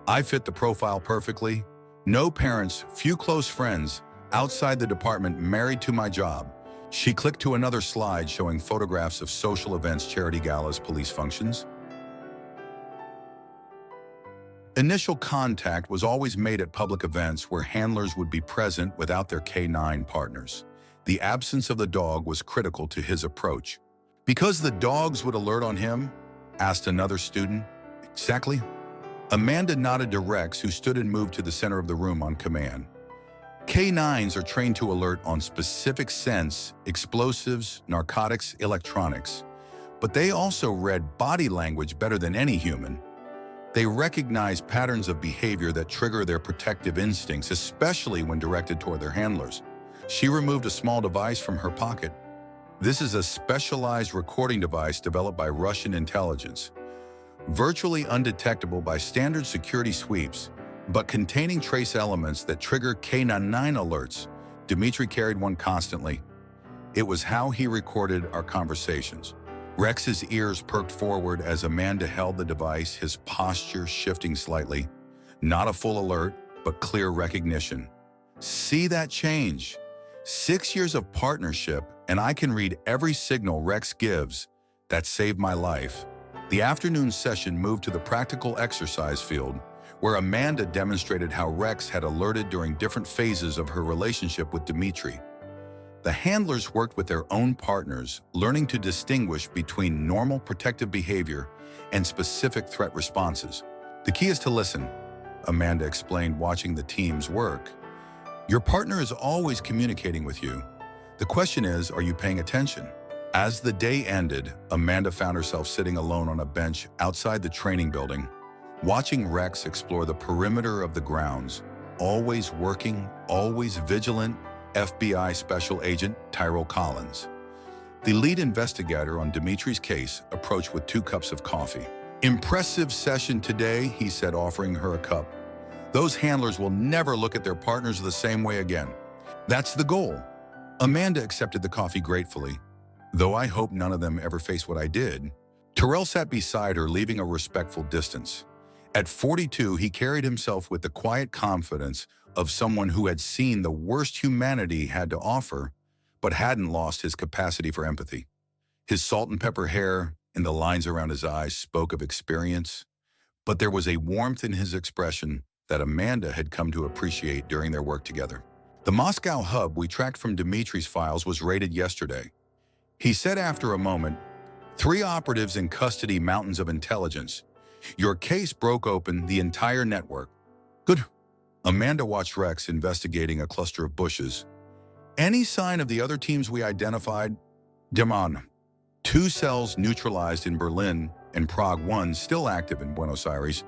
I fit the profile perfectly. No parents, few close friends, outside the department, married to my job. She clicked to another slide showing photographs of social events, charity galas, police functions. Initial contact was always made at public events where handlers would be present without their K9 partners. The absence of the dog was critical to his approach. Because the dogs would alert on him? Asked another student. Exactly. Amanda nodded to Rex, who stood and moved to the center of the room on command. K9s are trained to alert on specific scents, explosives, narcotics, electronics. But they also read body language better than any human. They recognize patterns of behavior that trigger their protective instincts, especially when directed toward their handlers. She removed a small device from her pocket. This is a specialized recording device developed by Russian intelligence, virtually undetectable by standard security sweeps, but containing trace elements that trigger K9 alerts. Dimitri carried one constantly. It was how he recorded our conversations. Rex's ears perked forward as Amanda held the device, his posture shifting slightly. Not a full alert, but clear recognition. See that change? 6 years of partnership, and I can read every signal Rex gives. That saved my life. The afternoon session moved to the practical exercise field, where Amanda demonstrated how Rex had alerted during different phases of her relationship with Dimitri. The handlers worked with their own partners, learning to distinguish between normal protective behavior and specific threat responses. The key is to listen, Amanda explained, watching the teams work. Your partner is always communicating with you. The question is, are you paying attention? As the day ended, Amanda found herself sitting alone on a bench outside the training building, watching Rex explore the perimeter of the grounds, always working, always vigilant. FBI Special Agent Tyrell Collins, the lead investigator on Dimitri's case, approached with 2 cups of coffee. "Impressive session today," he said, offering her a cup. "Those handlers will never look at their partners the same way again." "That's the goal." Amanda accepted the coffee gratefully. "Though I hope none of them ever face what I did." Tyrell sat beside her, leaving a respectful distance. At 42, he carried himself with the quiet confidence of someone who had seen the worst humanity had to offer, but hadn't lost his capacity for empathy. His salt and pepper hair and the lines around his eyes spoke of experience, but there was a warmth in his expression that Amanda had come to appreciate during their work together. "The Moscow hub we tracked from Dimitri's files was raided yesterday," he said after a moment. "3 operatives in custody, mountains of intelligence. Your case broke open the entire network." "Good." Amanda watched Rex investigating a cluster of bushes. "Any sign of the other teams we identified?" "Demon. 2 cells neutralized in Berlin and Prague, 1 still active in Buenos Aires,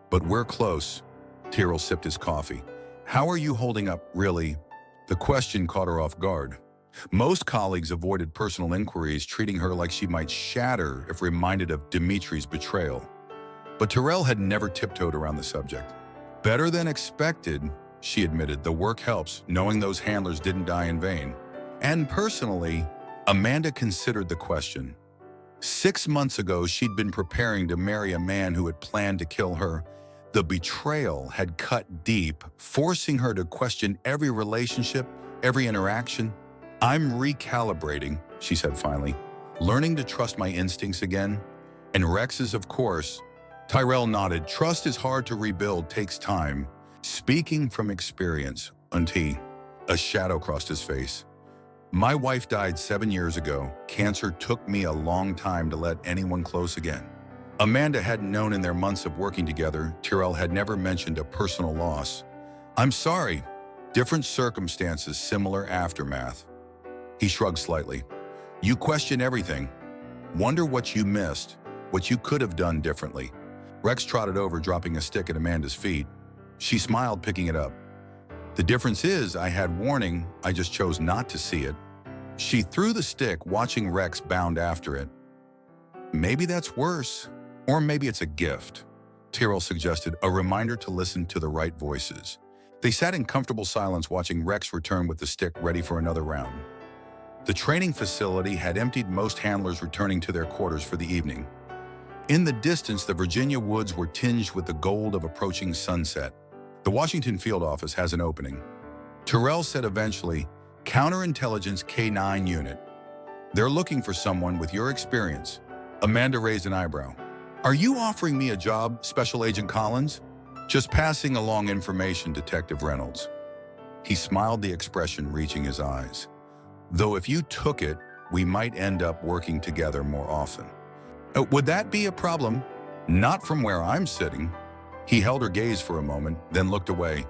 but we're close." Tyrell sipped his coffee. "How are you holding up, really?" The question caught her off guard. Most colleagues avoided personal inquiries, treating her like she might shatter if reminded of Dimitri's betrayal. But Tyrell had never tiptoed around the subject. "Better than expected," she admitted. "The work helps, knowing those handlers didn't die in vain." And personally, Amanda considered the question. 6 months ago, she'd been preparing to marry a man who had planned to kill her. The betrayal had cut deep, forcing her to question every relationship, every interaction. "I'm recalibrating," she said finally, "learning to trust my instincts again." "And Rex's, of course." Tyrell nodded. "Trust is hard to rebuild, takes time." "Speaking from experience, Auntie." A shadow crossed his face. "My wife died 7 years ago. Cancer took me a long time to let anyone close again." Amanda hadn't known in their months of working together. Tyrell had never mentioned a personal loss. "I'm sorry." "Different circumstances, similar aftermath." He shrugged slightly. "You question everything. Wonder what you missed, what you could have done differently." Rex trotted over, dropping a stick at Amanda's feet. She smiled, picking it up. "The difference is I had warning, I just chose not to see it." She threw the stick, watching Rex bound after it. "Maybe that's worse. Or maybe it's a gift," Tyrell suggested, "a reminder to listen to the right voices." They sat in comfortable silence, watching Rex return with the stick, ready for another round. The training facility had emptied, most handlers returning to their quarters for the evening. In the distance, the Virginia woods were tinged with the gold of approaching sunset. "The Washington field office has an opening," Tyrell said eventually. "Counterintelligence K9 unit. They're looking for someone with your experience." Amanda raised an eyebrow. "Are you offering me a job, Special Agent Collins?" "Just passing along information, Detective Reynolds." He smiled, the expression reaching his eyes. "Though if you took it, we might end up working together more often." "Would that be a problem?" "Not from where I'm sitting." He held her gaze for a moment, then looked away.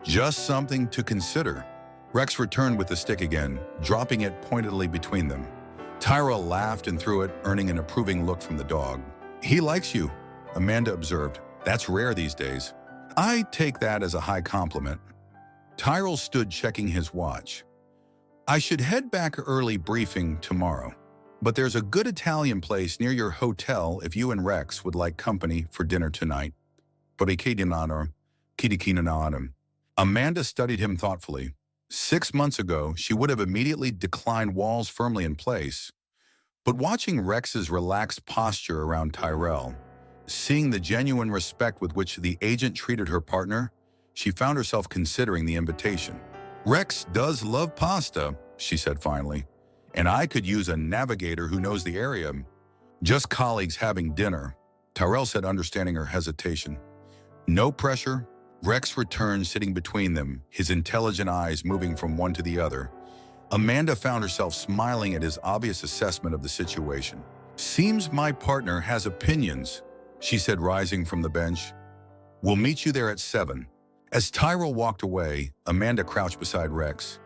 "Just something to consider." Rex returned with the stick again, dropping it pointedly between them. Tyrell laughed and threw it, earning an approving look from the dog. "He likes you," Amanda observed. "That's rare these days." "I take that as a high compliment." Tyrell stood, checking his watch. "I should head back early, briefing tomorrow. But there's a good Italian place near your hotel if you and Rex would like company for dinner tonight." Amanda studied him thoughtfully. 6 months ago, she would have immediately declined, walls firmly in place. But watching Rex's relaxed posture around Tyrell, seeing the genuine respect with which the agent treated her partner, she found herself considering the invitation. "Rex does love pasta," she said finally. "And I could use a navigator who knows the area." "Just colleagues having dinner," Tyrell said, understanding her hesitation. No pressure. Rex returned, sitting between them, his intelligent eyes moving from one to the other. Amanda found herself smiling at his obvious assessment of the situation. "Seems my partner has opinions," she said, rising from the bench. "We'll meet you there at 7. As Tyrell walked away, Amanda crouched beside Rex.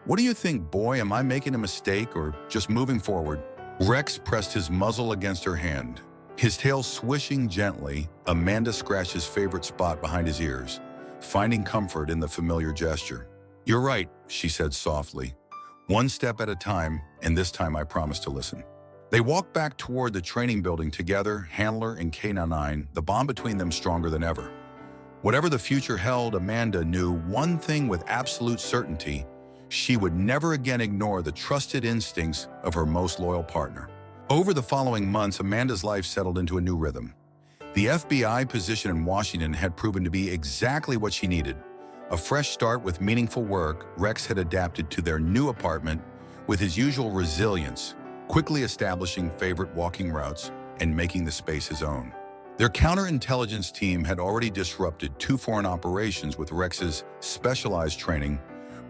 "What do you think, boy? Am I making a mistake or just moving forward?" Rex pressed his muzzle against her hand. His tail swishing gently, Amanda scratched his favorite spot behind his ears, finding comfort in the familiar gesture. "You're right," she said softly. "One step at a time, and this time I promise to listen." They walked back toward the training building together, Handler and K-9, the bond between them stronger than ever. Whatever the future held, Amanda knew one thing with absolute certainty: she would never again ignore the trusted instincts of her most loyal partner. Over the following months, Amanda's life settled into a new rhythm. The FBI position in Washington had proven to be exactly what she needed. A fresh start with meaningful work, Rex had adapted to their new apartment with his usual resilience, quickly establishing favorite walking routes and making the space his own. Their counterintelligence team had already disrupted 2 foreign operations with Rex's specialized training,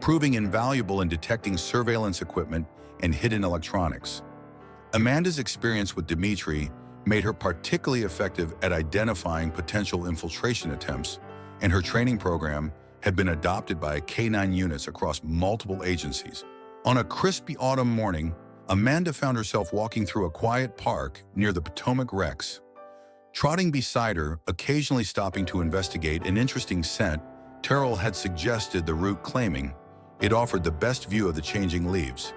proving invaluable in detecting surveillance equipment and hidden electronics. Amanda's experience with Dimitri made her particularly effective at identifying potential infiltration attempts, and her training program had been adopted by K-9 units across multiple agencies. On a crispy autumn morning, Amanda found herself walking through a quiet park near the Potomac Rex. Trotting beside her, occasionally stopping to investigate an interesting scent Terrell had suggested the route, claiming it offered the best view of the changing leaves.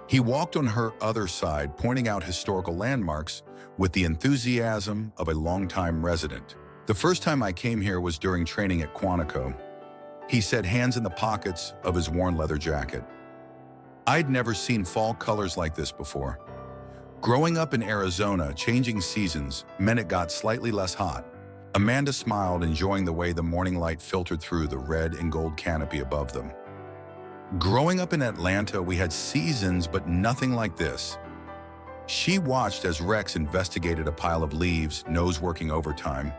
He walked on her other side, pointing out historical landmarks with the enthusiasm of a longtime resident. "The first time I came here was during training at Quantico," he said, hands in the pockets of his worn leather jacket. "I'd never seen fall colors like this before. Growing up in Arizona, changing seasons meant it got slightly less hot." Amanda smiled, enjoying the way the morning light filtered through the red and gold canopy above them. "Growing up in Atlanta, we had seasons, but nothing like this." She watched as Rex investigated a pile of leaves, nose working overtime.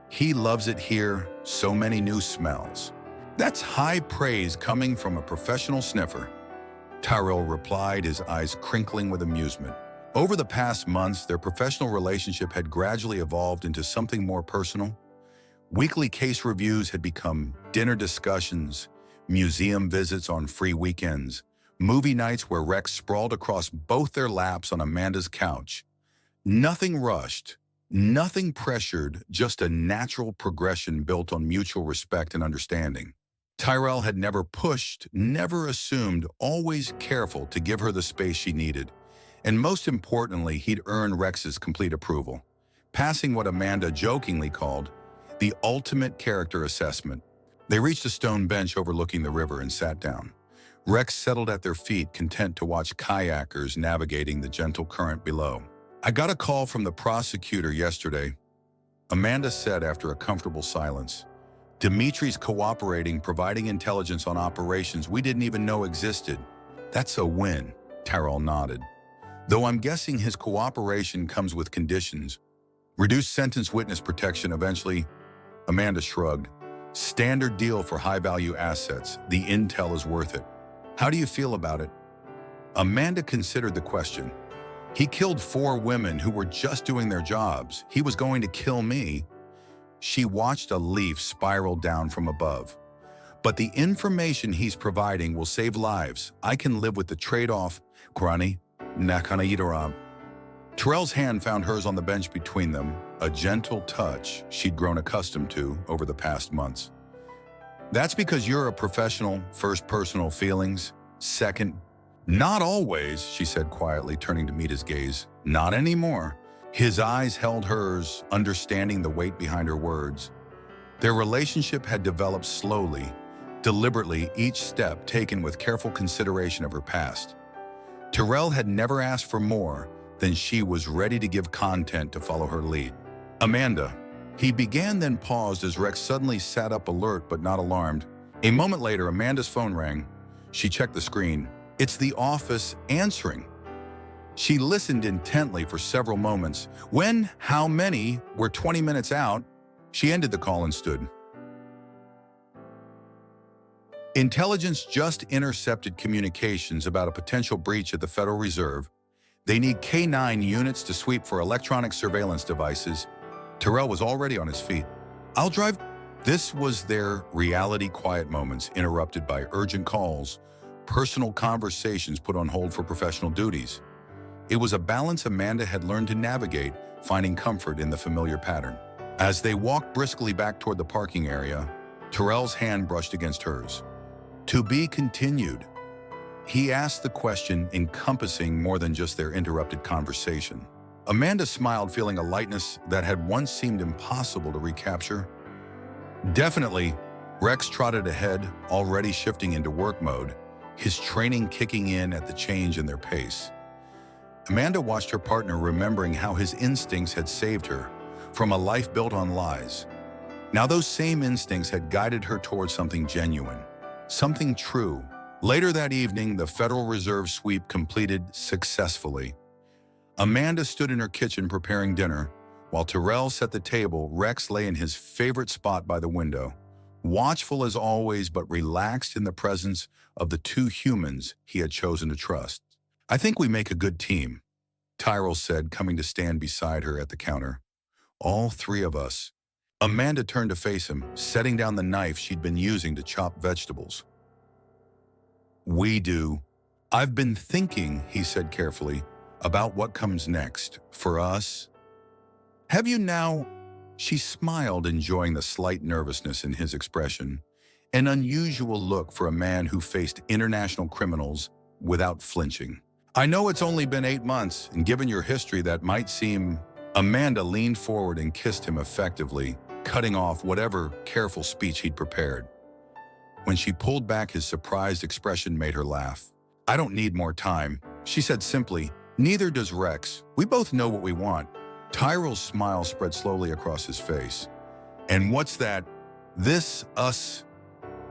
"He loves it here, so many new smells." "That's high praise coming from a professional sniffer," Tyrell replied, his eyes crinkling with amusement. Over the past months, their professional relationship had gradually evolved into something more personal. Weekly case reviews had become dinner discussions, museum visits on free weekends, movie nights where Rex sprawled across both their laps on Amanda's couch. Nothing rushed, nothing pressured, just a natural progression built on mutual respect and understanding. Tyrell had never pushed, never assumed, always careful to give her the space she needed. And most importantly, he'd earned Rex's complete approval, passing what Amanda jokingly called the ultimate character assessment. They reached a stone bench overlooking the river and sat down. Rex settled at their feet, content to watch kayakers navigating the gentle current below. "I got a call from the prosecutor yesterday," Amanda said after a comfortable silence. "Dimitri's cooperating, providing intelligence on operations we didn't even know existed." "That's a win," Tyrell nodded. "Though I'm guessing his cooperation comes with conditions. Reduced sentence, witness protection eventually." Amanda shrugged. "Standard deal for high-value assets. The intel is worth it." "How do you feel about it?" Amanda considered the question. "He killed 4 women who were just doing their jobs. He was going to kill me." She watched a leaf spiral down from above. "But the information he's providing will save lives. I can live with the trade-off." Krani, Nakanayidaram. Terrell's hand found hers on the bench between them, a gentle touch she'd grown accustomed to over the past months. "That's because you're a professional. First, personal feelings. Second—" "Not always," she said quietly, turning to meet his gaze. "Not anymore." His eyes held hers, understanding the weight behind her words. Their relationship had developed slowly, deliberately, each step taken with careful consideration of her past. Terrell had never asked for more than she was ready to give content to follow her lead. "Amanda," he began, then paused as Rex suddenly sat up, alert but not alarmed. A moment later, Amanda's phone rang. She checked the screen. "It's the office answering." She listened intently for several moments. "When? How many? We're 20 minutes out." She ended the call and stood. Intelligence just intercepted communications about a potential breach at the Federal Reserve. They need K-9 units to sweep for electronic surveillance devices. Terrell was already on his feet. I'll drive. This was their reality quiet moments interrupted by urgent calls, personal conversations put on hold for professional duties. It was a balance Amanda had learned to navigate, finding comfort in the familiar pattern. As they walked briskly back toward the parking area, Terrell's hand brushed against hers. To be continued. He asked the question encompassing more than just their interrupted conversation. Amanda smiled, feeling a lightness that had once seemed impossible to recapture. Definitely, Rex trotted ahead, already shifting into work mode, his training kicking in at the change in their pace. Amanda watched her partner, remembering how his instincts had saved her from a life built on lies. Now those same instincts had guided her towards something genuine, something true. Later that evening, the Federal Reserve sweep completed successfully. Amanda stood in her kitchen preparing dinner. While Terrell set the table, Rex lay in his favorite spot by the window, watchful as always, but relaxed in the presence of the two humans he had chosen to trust. I think we make a good team, Tyrell said, coming to stand beside her at the counter. All three of us. Amanda turned to face him, setting down the knife she'd been using to chop vegetables. We do. I've been thinking, he said carefully, about what comes next for us. Have you now? She smiled, enjoying the slight nervousness in his expression, an unusual look for a man who faced international criminals without flinching. I know it's only been 8 months, and given your history, that might seem... Amanda leaned forward and kissed him effectively, cutting off whatever careful speech he'd prepared. When she pulled back, his surprised expression made her laugh. I don't need more time, she said simply. Neither does Rex. We both know what we want. Tyrell's smile spread slowly across his face. And what's that? This, us?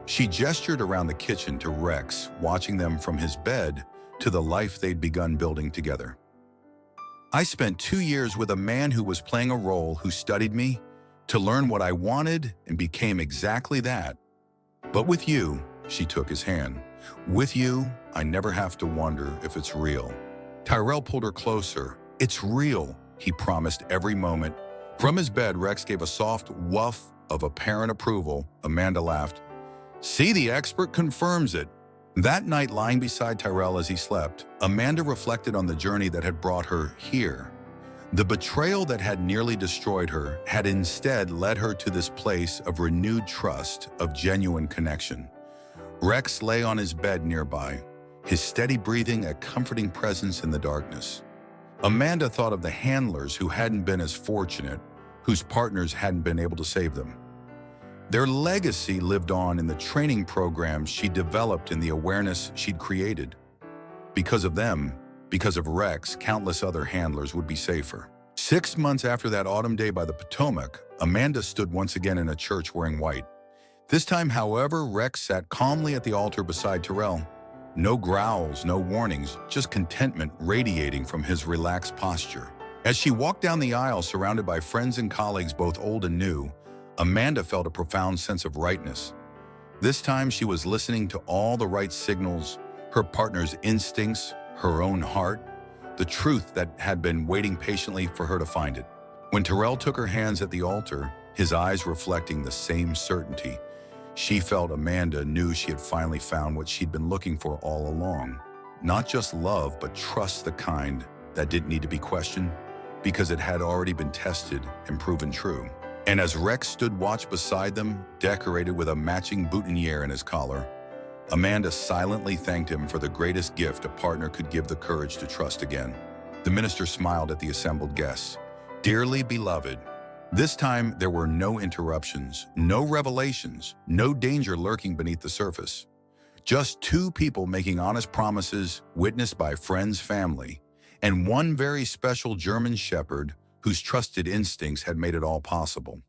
She gestured around the kitchen to Rex, watching them from his bed to the life they'd begun building together. I spent 2 years with a man who was playing a role, who studied me to learn what I wanted and became exactly that. But with you, she took his hand. With you, I never have to wonder if it's real. Tyrell pulled her closer. It's real, he promised every moment. From his bed, Rex gave a soft woof of apparent approval. Amanda laughed. See, the expert confirms it. That night, lying beside Tyrell as he slept, Amanda reflected on the journey that had brought her here. The betrayal that had nearly destroyed her had instead led her to this place of renewed trust, of genuine connection. Rex lay on his bed nearby, his steady breathing a comforting presence in the darkness. Amanda thought of the handlers who hadn't been as fortunate, whose partners hadn't been able to save them. Their legacy lived on in the training programs she developed and the awareness she'd created. Because of them, because of Rex, countless other handlers would be safer. 6 months after that autumn day by the Potomac, Amanda stood once again in a church wearing white. This time, however, Rex sat calmly at the altar beside Terrell. No growls, no warnings, just contentment radiating from his relaxed posture. As she walked down the aisle surrounded by friends and colleagues both old and new, Amanda felt a profound sense of rightness. This time she was listening to all the right signals, her partner's instincts, her own heart, the truth that had been waiting patiently for her to find it. When Terrell took her hands at the altar, his eyes reflecting the same certainty, she felt Amanda knew she had finally found what she'd been looking for all along. Not just love, but trust, the kind that didn't need to be questioned, because it had already been tested and proven true. And as Rex stood watch beside them, decorated with a matching boutonniere in his collar, Amanda silently thanked him for the greatest gift a partner could give, the courage to trust again. The minister smiled at the assembled guests. Dearly beloved, this time there were no interruptions, no revelations, no danger lurking beneath the surface. Just two people making honest promises, witnessed by friends, family, and one very special German shepherd whose trusted instincts had made it all possible.